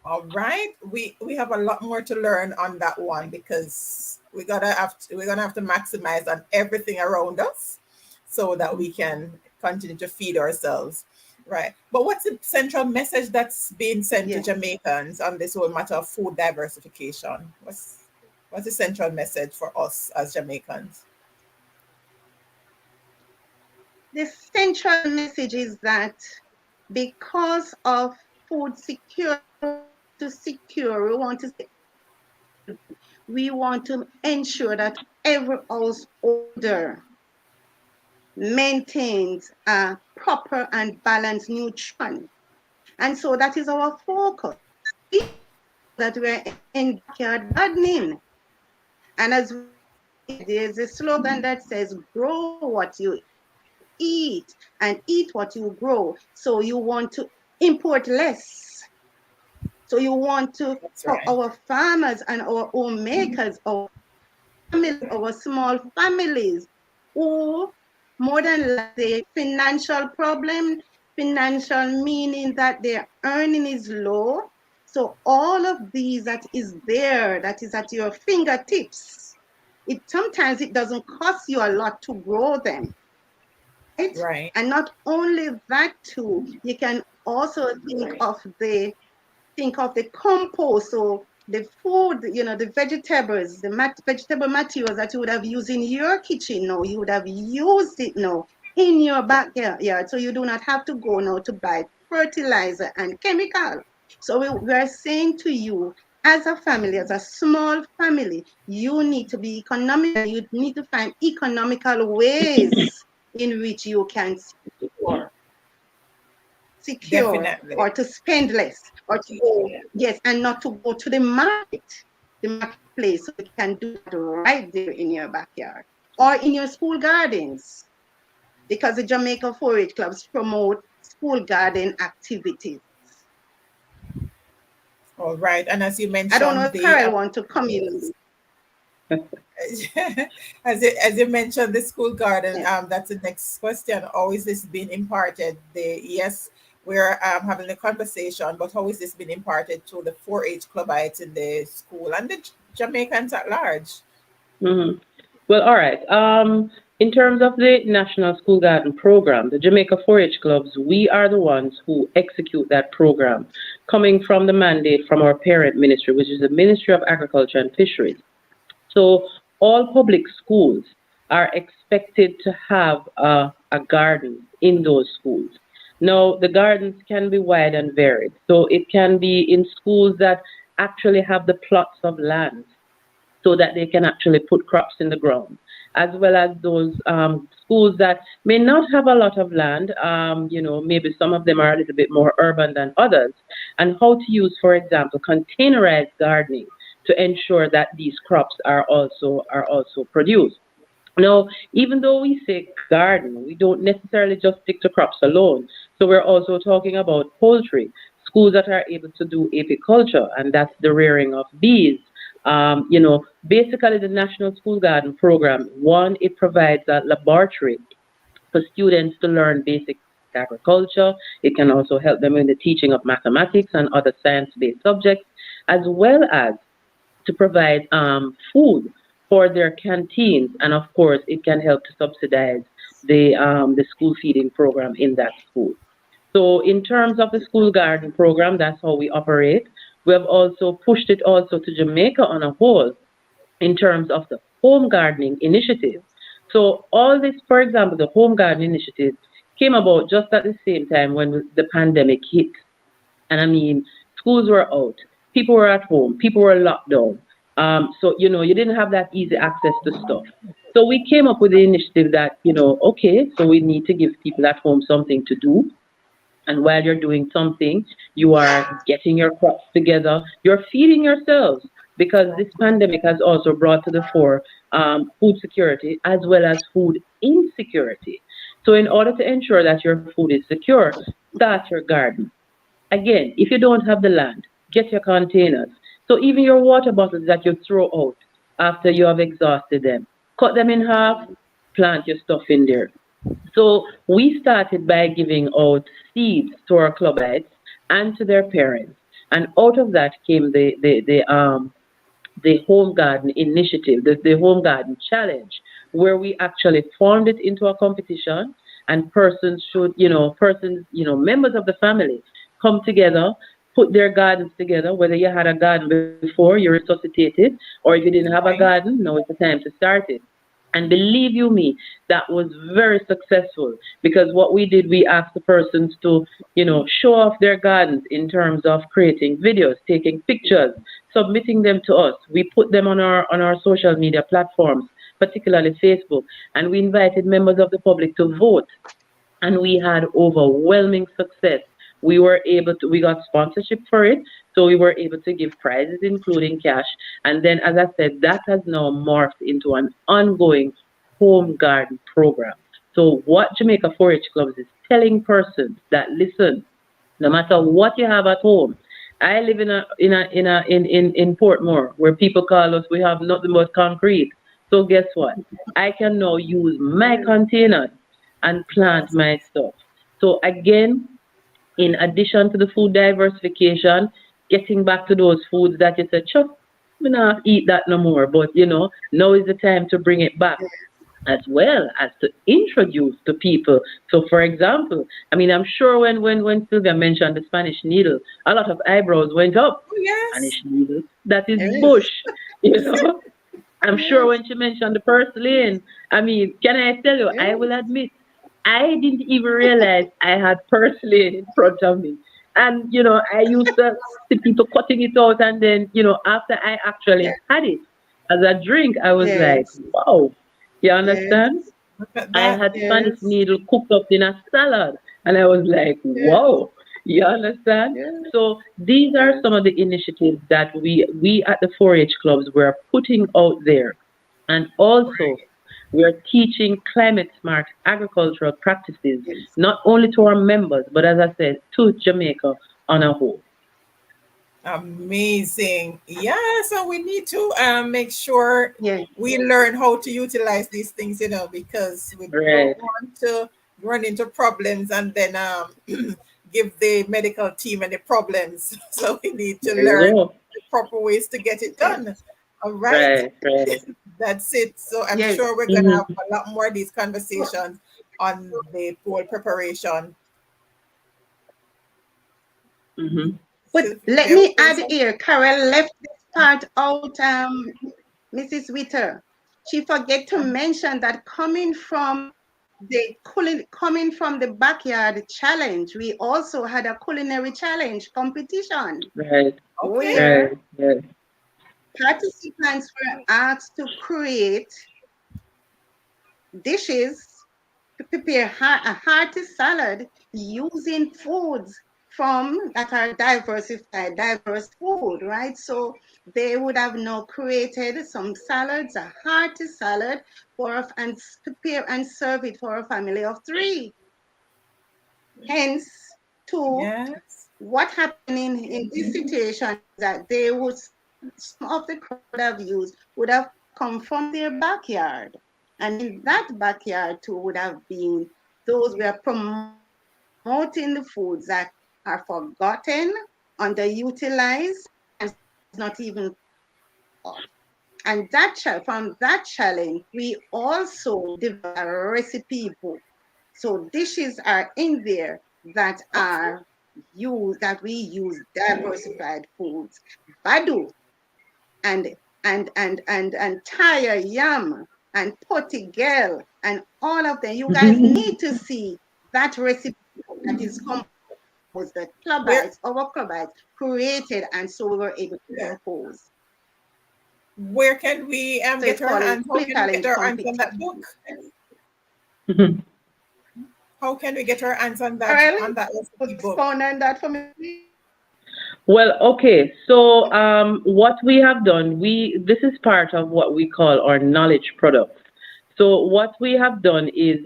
Speaker 1: all right. We have a lot more to learn on that one, because we're gonna have to maximize on everything around us so that we can continue to feed ourselves. Right. But what's the central message that's being sent to
Speaker 5: Yes.
Speaker 1: Jamaicans on this whole matter of food diversification? What's the central message for us as Jamaicans?
Speaker 5: The central message is that because of food security, we want to ensure that every householder maintains a proper and balanced nutrition. And so that is our focus. That we're in backyard gardening. And as there's a slogan that says, grow what you eat and eat what you grow. So you want to import less. So you want to,
Speaker 1: That's
Speaker 5: for
Speaker 1: right.
Speaker 5: our farmers and our homemakers, our families, our small families, who more than likely financial problem, financial meaning that their earning is low. So all of these that is there, that is at your fingertips, sometimes it doesn't cost you a lot to grow them, right?
Speaker 1: Right.
Speaker 5: And not only that too, you can also think of the compost, so the food, the vegetables, vegetable materials that you would have used in your kitchen now, you would have used it now in your backyard. So you do not have to go now to buy fertilizer and chemical. So we are saying to you, as a family, as a small family, you need to be economical. You need to find economical ways in which you can secure
Speaker 1: Definitely.
Speaker 5: or to spend less or to go, yes, and not to go to the marketplace. So you can do that right there in your backyard or in your school gardens, because the Jamaica 4-H clubs promote school garden activities.
Speaker 1: All right. And as you
Speaker 5: I don't know
Speaker 1: mentioned,
Speaker 5: if Carol want to come in.
Speaker 1: as you mentioned, the school garden,
Speaker 5: Yes.
Speaker 1: that's the next question. How is this being imparted? Yes, we're having a conversation, but how is this being imparted to the 4-H clubites in the school and the Jamaicans at large?
Speaker 4: Mhm. Well, all right. In terms of the National School Garden Program, the Jamaica 4-H clubs, we are the ones who execute that program, coming from the mandate from our parent ministry, which is the Ministry of Agriculture and Fisheries. So all public schools are expected to have a garden in those schools. Now, the gardens can be wide and varied. So it can be in schools that actually have the plots of land so that they can actually put crops in the ground, as well as those schools that may not have a lot of land. Maybe some of them are a little bit more urban than others, and how to use, for example, containerized gardening to ensure that these crops are also produced. Now, even though we say garden, we don't necessarily just stick to crops alone. So we're also talking about poultry, schools that are able to do apiculture, and that's the rearing of bees. Basically, the National School Garden Program, one, it provides a laboratory for students to learn basic agriculture. It can also help them in the teaching of mathematics and other science-based subjects, as well as to provide food for their canteens, and of course, it can help to subsidize the school feeding program in that school. So, in terms of the school garden program, that's how we operate. We have also pushed it also to Jamaica on a whole in terms of the home gardening initiative. So, all this, for example, the home garden initiative came about just at the same time when the pandemic hit. And I mean, schools were out, people were at home, people were locked down. So you didn't have that easy access to stuff. So we came up with the initiative that, okay, so we need to give people at home something to do. And while you're doing something, you are getting your crops together, you're feeding yourselves, because this pandemic has also brought to the fore food security as well as food insecurity. So, in order to ensure that your food is secure, start your garden. Again, if you don't have the land, get your containers. So even your water bottles that you throw out after you have exhausted them, cut them in half, plant your stuff in there. So we started by giving out seeds to our clubites and to their parents. And out of that came the home garden initiative, the home garden challenge, where we actually formed it into a competition, and members of the family come together, put their gardens together, whether you had a garden before, you resuscitated, or if you didn't have a
Speaker 1: Right.
Speaker 4: garden, now it's the time to start it. And believe you me, that was very successful, because what we did, we asked the persons to, show off their gardens in terms of creating videos, taking pictures, submitting them to us. We put them on our social media platforms, particularly Facebook, and we invited members of the public to vote, and we had overwhelming success. We got sponsorship for it, so we were able to give prizes, including cash. And then, as I said, that has now morphed into an ongoing home garden program. So, what Jamaica 4-H Clubs is telling persons that, listen, no matter what you have at home. I live in Portmore, where people call us, we have nothing but concrete. So guess what? I can now use my containers and plant my stuff. So again, in addition to the food diversification, getting back to those foods that you said, Chuck, we not eat that no more. But now is the time to bring it back, as well as to introduce to people. So, for example, I mean, I'm sure when Sylvia mentioned the Spanish needle, a lot of eyebrows went up.
Speaker 1: Oh, yes.
Speaker 4: Spanish needle, that is
Speaker 5: Yes.
Speaker 4: bush, you know. I'm sure
Speaker 5: Yes.
Speaker 4: when she mentioned the purslane, I mean, can I tell you, I
Speaker 5: Yes.
Speaker 4: will admit, I didn't even realize I had purslane in front of me. And, I used to see people cutting it out. And then, after I actually
Speaker 5: Yes.
Speaker 4: had it as a drink, I was like,
Speaker 5: Yes.
Speaker 4: wow, you
Speaker 5: Yes.
Speaker 4: understand?
Speaker 1: Look at
Speaker 4: I
Speaker 1: that.
Speaker 4: had Spanish
Speaker 5: Yes.
Speaker 4: needle cooked up in a salad. And I was like,
Speaker 5: Yes.
Speaker 4: whoa, you understand?
Speaker 5: Yes.
Speaker 4: So these are
Speaker 5: Yes.
Speaker 4: some of the initiatives that we at the 4-H clubs were putting out there. And also, we are teaching climate smart agricultural practices,
Speaker 5: Yes.
Speaker 4: not only to our members, but as I said, to Jamaica on a whole.
Speaker 1: Amazing. Yeah, so we need to make sure
Speaker 5: Yes.
Speaker 1: we learn how to utilize these things, because we don't
Speaker 4: Right.
Speaker 1: want to run into problems and then give the medical team any problems. So we need to
Speaker 4: There you
Speaker 1: learn
Speaker 4: go.
Speaker 1: the proper ways to get it
Speaker 5: Yes.
Speaker 1: done. All right.
Speaker 4: Right, right.
Speaker 1: That's it. So I'm
Speaker 5: Yes.
Speaker 1: sure we're going to have
Speaker 4: Mm-hmm.
Speaker 1: a lot more of these conversations on the poll preparation.
Speaker 4: Mm-hmm.
Speaker 5: But let
Speaker 1: Sylvia was
Speaker 5: me
Speaker 1: saying
Speaker 5: add
Speaker 1: something?
Speaker 5: here, Carol left this part out, Mrs. Witter. She forget to mention that coming from the backyard challenge, we also had a culinary challenge competition
Speaker 4: Right,
Speaker 1: Okay.
Speaker 5: where
Speaker 4: right, right.
Speaker 5: participants were asked to create dishes to prepare a hearty salad using foods from that are diversified, diverse food, right? So they would have now created some salads, a hearty salad and prepare and serve it for a family of 3. Hence, to
Speaker 1: Yes.
Speaker 5: what happened in this situation is that some of the crowd have used would have come from their backyard. And in that backyard too would have been those were promoting the foods that are forgotten, underutilized, and sometimes not even thought. And from that challenge, we also developed a recipe book. So dishes are in there that
Speaker 1: Okay.
Speaker 5: are used that we use diversified foods. Badu and tire yam and potigel and all of them. You guys need to see that recipe that is composed, that
Speaker 1: Where
Speaker 5: our clubbites created, and so we were able to
Speaker 1: yeah.
Speaker 5: compose.
Speaker 1: Where can we
Speaker 5: So
Speaker 1: get
Speaker 5: it's
Speaker 1: our
Speaker 5: called
Speaker 1: hands? How
Speaker 5: Food
Speaker 1: can we get
Speaker 5: Challenge
Speaker 1: our hands on that
Speaker 5: Competition.
Speaker 1: book? How can we get our hands
Speaker 5: Carol,
Speaker 1: on that
Speaker 5: could
Speaker 1: recipe book?
Speaker 5: expound on that for me, please?
Speaker 4: Well, okay. So, what we have done, this is part of what we call our knowledge products. So, what we have done is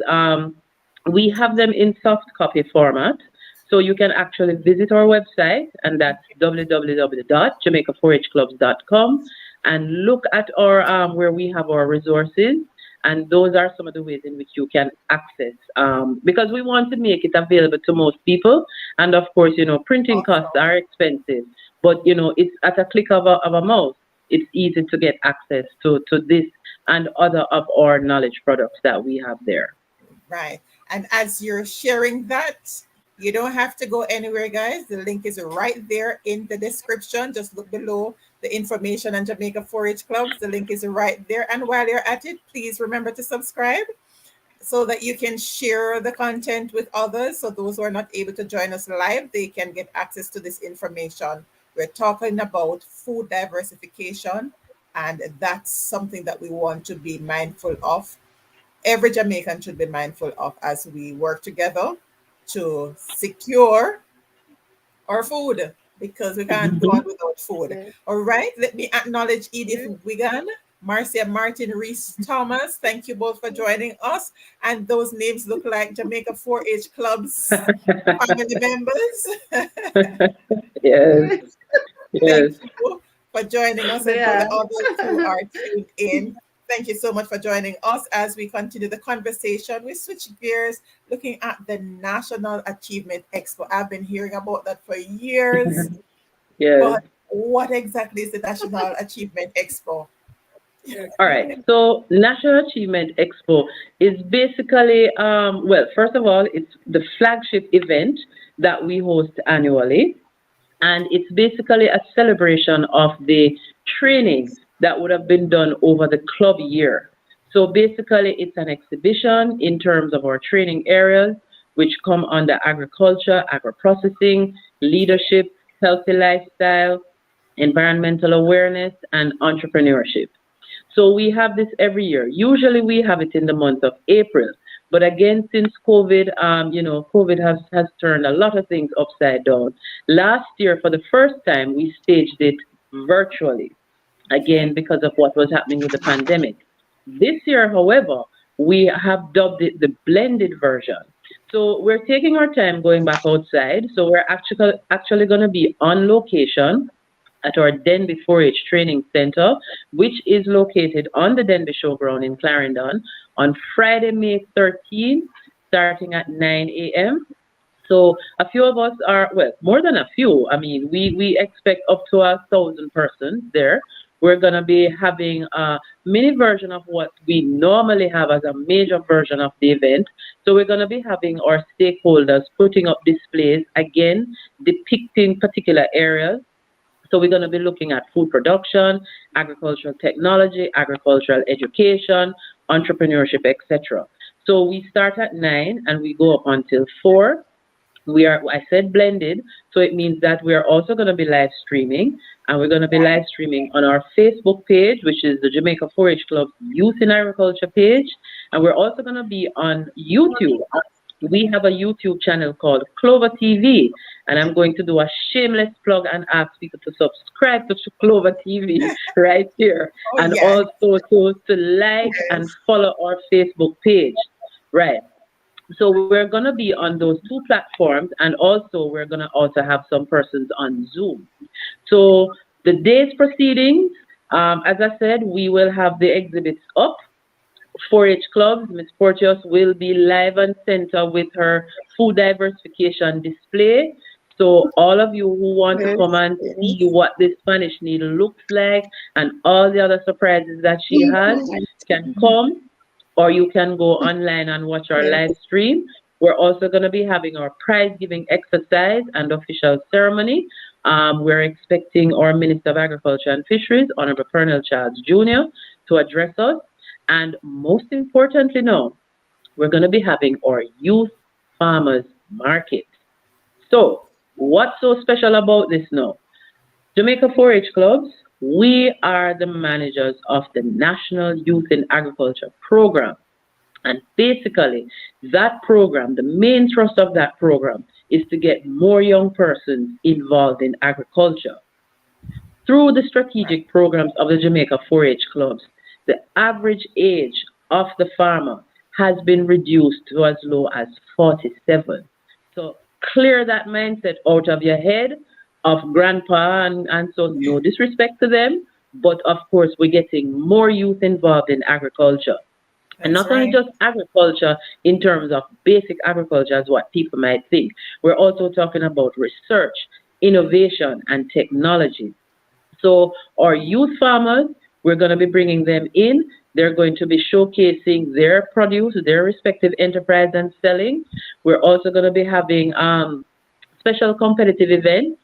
Speaker 4: we have them in soft copy format. So you can actually visit our website, and that's www.jamaica4hclubs.com, and look at our where we have our resources. And those are some of the ways in which you can access, because we want to make it available to most people. And of course, printing costs
Speaker 1: Awesome.
Speaker 4: are expensive, but it's at a click of a mouse. It's easy to get access to this and other of our knowledge products that we have there.
Speaker 1: Right. And as you're sharing that, you don't have to go anywhere, guys. The link is right there in the description. Just look below the information on Jamaica 4-H Clubs. The link is right there. And while you're at it, please remember to subscribe so that you can share the content with others. So those who are not able to join us live, they can get access to this information. We're talking about food diversification, and that's something that we want to be mindful of. Every Jamaican should be mindful of as we work together to secure our food, because we can't go on without food.
Speaker 5: Yes,
Speaker 1: All right, let me acknowledge Edith
Speaker 5: yes,
Speaker 1: Wigan, Marcia Martin Reese Thomas. Thank you both for joining us. And those names look like Jamaica 4-H Club's family members.
Speaker 4: Yes,
Speaker 5: yes,
Speaker 4: yes.
Speaker 1: Thank you for joining us, and
Speaker 5: they
Speaker 1: for the
Speaker 5: are.
Speaker 1: others who are tuned in. Thank you so much for joining us as we continue the conversation. We switch gears looking at the National Achievement Expo. I've been hearing about that for years,
Speaker 4: Yes.
Speaker 1: but what exactly is the National Achievement Expo?
Speaker 4: All right. So National Achievement Expo is basically, well, first of all, it's the flagship event that we host annually. And it's basically a celebration of the training that would have been done over the club year. So basically, it's an exhibition in terms of our training areas, which come under agriculture, agro-processing, leadership, healthy lifestyle, environmental awareness, and entrepreneurship. So we have this every year. Usually we have it in the month of April. But again, since COVID, COVID has turned a lot of things upside down. Last year, for the first time, we staged it virtually, again,
Speaker 1: Okay.
Speaker 4: because of what was happening with the pandemic. This year, however, we have dubbed it the blended version. So we're taking our time going back outside. So we're actually going to be on location at our Denby 4-H Training Center, which is located on the Denby Showground in Clarendon on Friday, May 13th, starting at 9 a.m. So a few of us are, well, more than a few. I mean, we expect up to 1,000 persons there. We're going to be having a mini version of what we normally have as a major version of the event. So we're going to be having our stakeholders putting up displays, again, depicting particular areas. So we're going to be looking at food production, agricultural technology, agricultural education, entrepreneurship, etc. So we start at 9 and we go up until 4. We are, I said blended, so it means that we are also going to be live streaming, and we're going to be live streaming on our Facebook page, which is the Jamaica 4-H Club Youth in Agriculture page, and we're also going to be on YouTube. We have a YouTube channel called Clover TV, and I'm going to do a shameless plug and ask people to subscribe to Clover TV right here,
Speaker 1: Oh,
Speaker 4: and
Speaker 1: yes.
Speaker 4: also to like and
Speaker 1: Yes.
Speaker 4: follow our Facebook page. Right. So we're going to be on those two platforms, and also we're going to also have some persons on Zoom. So the day's proceedings, as I said, we will have the exhibits up. 4-H clubs, Miss Porteous will be live and center with her food diversification display. So all of you who want to come
Speaker 5: Yes,
Speaker 4: and see
Speaker 5: yes.
Speaker 4: what the Spanish needle looks like and all the other surprises that she has can come, or you can go online and watch our
Speaker 5: Yes.
Speaker 4: live stream. We're also going to be having our prize giving exercise and official ceremony. We're expecting our Minister of Agriculture and Fisheries, Honorable Colonel Charles Jr., to address us. And most importantly now, we're going to be having our youth farmers market. So what's so special about this now? Jamaica 4-H clubs, we are the managers of the National Youth in Agriculture program. And basically, that program, the main thrust of that program is to get more young persons involved in agriculture. Through the
Speaker 1: Right.
Speaker 4: strategic programs of the Jamaica 4-H clubs, the average age of the farmer has been reduced to as low as 47. So clear that mindset out of your head of grandpa and so no disrespect to them, but of course we're getting more youth involved in agriculture. And
Speaker 1: That's
Speaker 4: not only
Speaker 1: right.
Speaker 4: just agriculture in terms of basic agriculture as what people might think. We're also talking about research, innovation, and technology. So our youth farmers, we're going to be bringing them in. They're going to be showcasing their produce, their respective enterprise and selling. We're also going to be having special competitive events.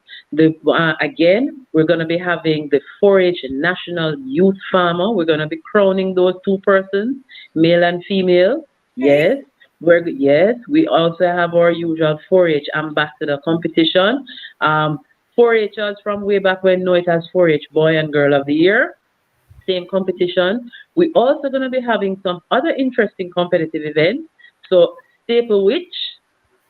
Speaker 4: Again, we're going to be having the 4-H National Youth Farmer. We're going to be crowning those two persons, male and female.
Speaker 1: Okay.
Speaker 4: Yes, yes. We also have our usual 4-H ambassador competition. 4-Hers from way back when know it as 4-H Boy and Girl of the Year. Same competition. We're also going to be having some other interesting competitive events. So Staple Witch,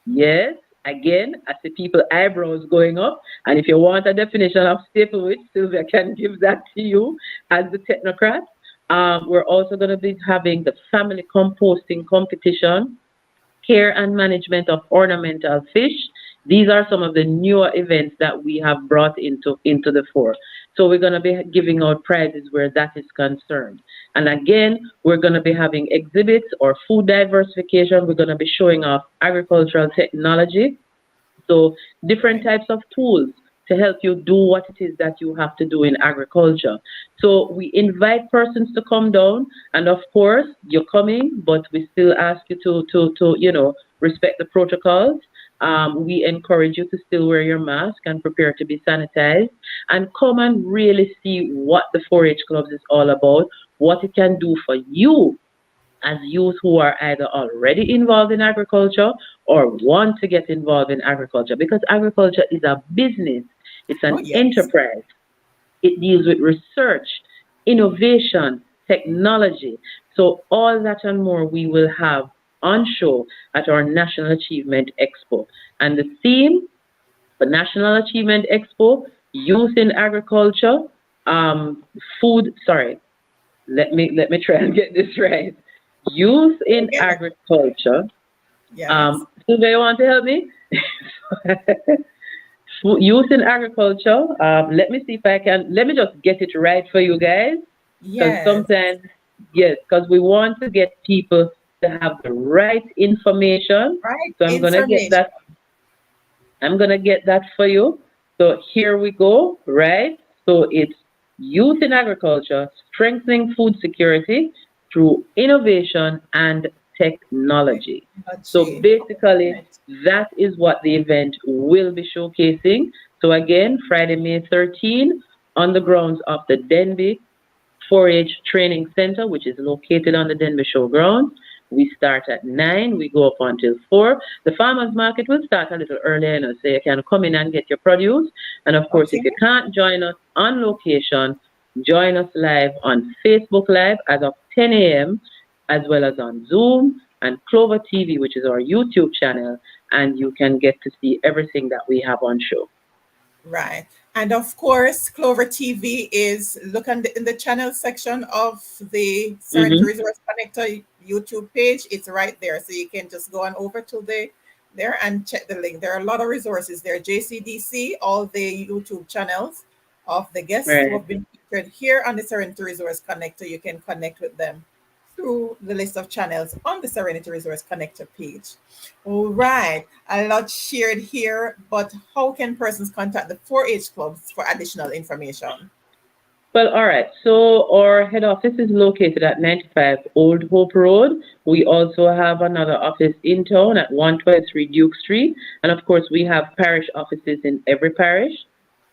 Speaker 4: yes, again, I see people eyebrows going up. And if you want a definition of staple witch, Sylvia can give that to you as the technocrat. We're also going to be having the family composting competition, care and management of ornamental fish. These are some of the newer events that we have brought into the fore. So we're going to be giving out prizes where that is concerned. And again, we're going to be having exhibits or food diversification. We're going to be showing off agricultural technology. So different
Speaker 1: Right.
Speaker 4: types of tools to help you do what it is that you have to do in agriculture. So we invite persons to come down, and of course, you're coming, but we still ask you to respect the protocols. We encourage you to still wear your mask and prepare to be sanitized, and come and really see what the 4-H clubs is all about, what it can do for you as youth who are either already involved in agriculture or want to get involved in agriculture, because agriculture is a business, it's
Speaker 1: Oh,
Speaker 4: an
Speaker 1: yes.
Speaker 4: enterprise. It deals with research, innovation, technology. So all that and more we will have on show at our National Achievement Expo. And the theme for National Achievement Expo, Youth in Agriculture, food, sorry, let me try and get this right. Youth in
Speaker 1: Again,
Speaker 4: agriculture.
Speaker 1: yes.
Speaker 4: Sylvia, you want to help me? Youth in agriculture. Let me see if I can. Let me just get it right for you guys, because
Speaker 1: Yes.
Speaker 4: sometimes, yes, because we want to get people to have the right information.
Speaker 1: Right
Speaker 4: So I'm gonna get
Speaker 1: information.
Speaker 4: that. I'm gonna get that for you. So here we go. Right. So it's youth in agriculture, strengthening food security through innovation and technology. So
Speaker 1: Technology.
Speaker 4: basically,
Speaker 1: Right.
Speaker 4: that is what the event will be showcasing. So again, Friday, May 13, on the grounds of the Denby 4-H Training Center, which is located on the Denby Showgrounds. We start at 9, we go up until 4. The farmers market will start a little earlier, so you can come in and get your produce. And of course,
Speaker 1: Okay.
Speaker 4: if you can't join us on location, join us live on Facebook Live as of 10 a.m., as well as on Zoom and Clover TV, which is our YouTube channel, and you can get to see everything that we have on show.
Speaker 1: Right. And of course, Clover TV is look in the channel section of the Serenity
Speaker 4: Mm-hmm.
Speaker 1: Resource Connector YouTube page. It's right there. So you can just go on over to there and check the link. There are a lot of resources there. JCDC, all the YouTube channels of the guests who
Speaker 4: Right.
Speaker 1: have been featured here on the Serenity Resource Connector. You can connect with them through the list of channels on the Serenity Resource Connector page. All right, a lot shared here, but how can persons contact the 4-H clubs for additional information?
Speaker 4: Well, all right. So our head office is located at 95 Old Hope Road. We also have another office in town at 123 Duke Street. And of course, we have parish offices in every parish.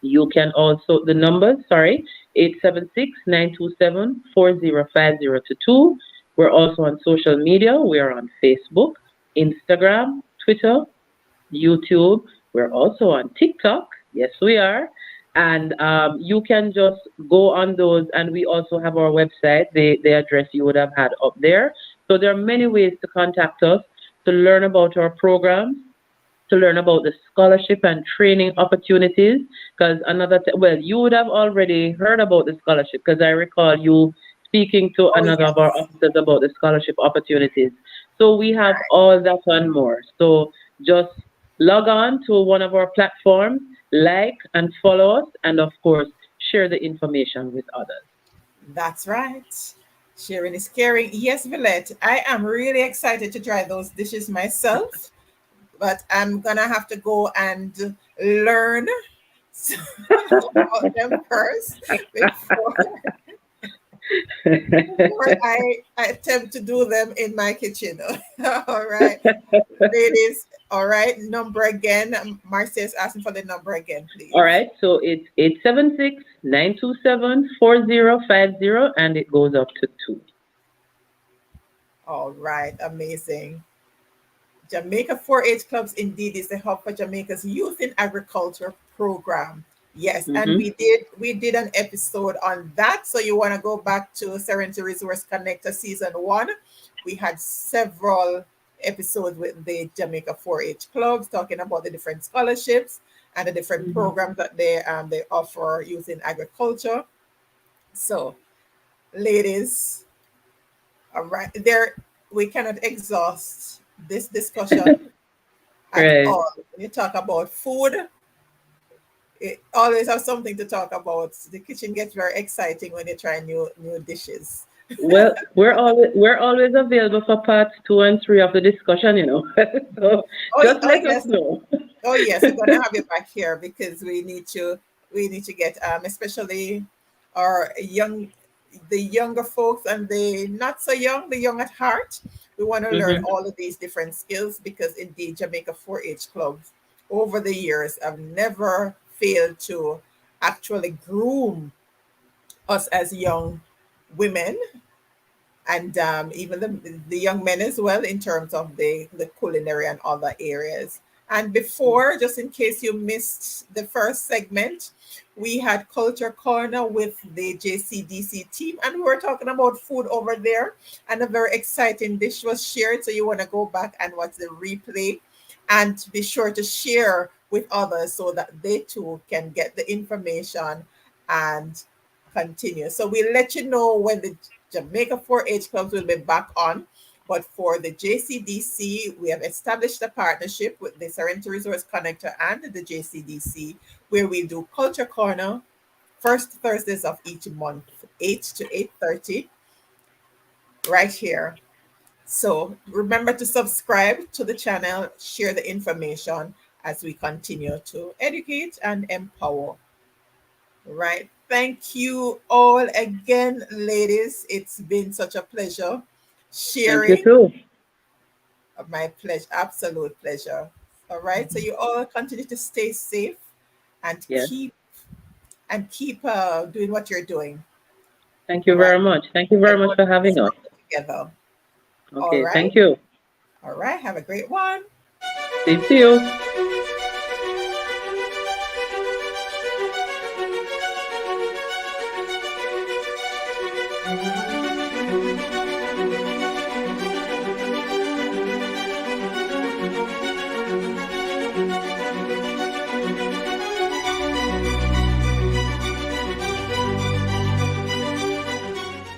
Speaker 4: You can also, the numbers, sorry, 876-927-405022. We're also on social media. We are on Facebook, Instagram, Twitter, YouTube. We're also on TikTok. Yes, we are. And you can just go on those. And we also have our website, the address you would have had up there. So there are many ways to contact us to learn about our programs, to learn about the scholarship and training opportunities. Because well, you would have already heard about the scholarship, because I recall you speaking to
Speaker 1: Oh,
Speaker 4: another of our
Speaker 1: yes.
Speaker 4: officers about the scholarship opportunities. So we have all that and more. So just log on to one of our platforms, like and follow us, and of course, share the information with others.
Speaker 1: That's right. Sharing is caring. Yes, Villette, I am really excited to try those dishes myself, but I'm gonna have to go and learn about them first before before I attempt to do them in my kitchen. All right, ladies. All right, number again. Marcia is asking for the number again,
Speaker 4: All
Speaker 1: please.
Speaker 4: right, so it's 876-927-4050, and it goes up to 2.
Speaker 1: All right, amazing. Jamaica 4-H clubs indeed is the hub for Jamaica's youth in agriculture program. Yes, and
Speaker 4: Mm-hmm.
Speaker 1: we did an episode on that. So you want to go back to Serenity Resource Connector season 1. We had several episodes with the Jamaica 4-H clubs talking about the different scholarships and the different
Speaker 4: Mm-hmm.
Speaker 1: programs that they offer youth in agriculture. So, ladies, all right, there we cannot exhaust this discussion at
Speaker 4: Right.
Speaker 1: all. When you talk about food, it always have something to talk about. The kitchen gets very exciting when you try new dishes.
Speaker 4: Well, we're always available for parts 2 and 3 of the discussion, So
Speaker 1: Oh,
Speaker 4: just
Speaker 1: oh
Speaker 4: let us
Speaker 1: yes,
Speaker 4: know.
Speaker 1: oh yes, we're gonna have you back here because we need to get especially our the younger folks and the not so young, the young at heart. We want to learn
Speaker 4: Hmm.
Speaker 1: all of these different skills because indeed Jamaica 4-H clubs over the years have never failed to actually groom us as young women and even the young men as well in terms of the culinary and other areas. And before, just in case you missed the first segment, we had Culture Corner with the JCDC team, and we were talking about food over there. And a very exciting dish was shared. So you want to go back and watch the replay and be sure to share with others so that they too can get the information and continue. So we'll let you know when the Jamaica 4-H clubs will be back on. But for the JCDC, we have established a partnership with the Serenity Resource Connector and the JCDC, where we do Culture Corner first Thursdays of each month, 8 to 8:30, right here. So remember to subscribe to the channel, share the information as we continue to educate and empower. Right. Thank you all again, ladies. It's been such a pleasure
Speaker 4: Thank you
Speaker 1: sharing.
Speaker 4: too.
Speaker 1: My pleasure, absolute pleasure. All right. So you all continue to stay safe and
Speaker 4: Yes.
Speaker 1: keep doing what you're doing.
Speaker 4: Thank
Speaker 1: All
Speaker 4: you
Speaker 1: right.
Speaker 4: very much. Thank you very much
Speaker 1: Everyone
Speaker 4: for
Speaker 1: is
Speaker 4: having us.
Speaker 1: stronger together. All
Speaker 4: Okay.
Speaker 1: right.
Speaker 4: Thank you.
Speaker 1: All right. Have a great one.
Speaker 4: Same to you.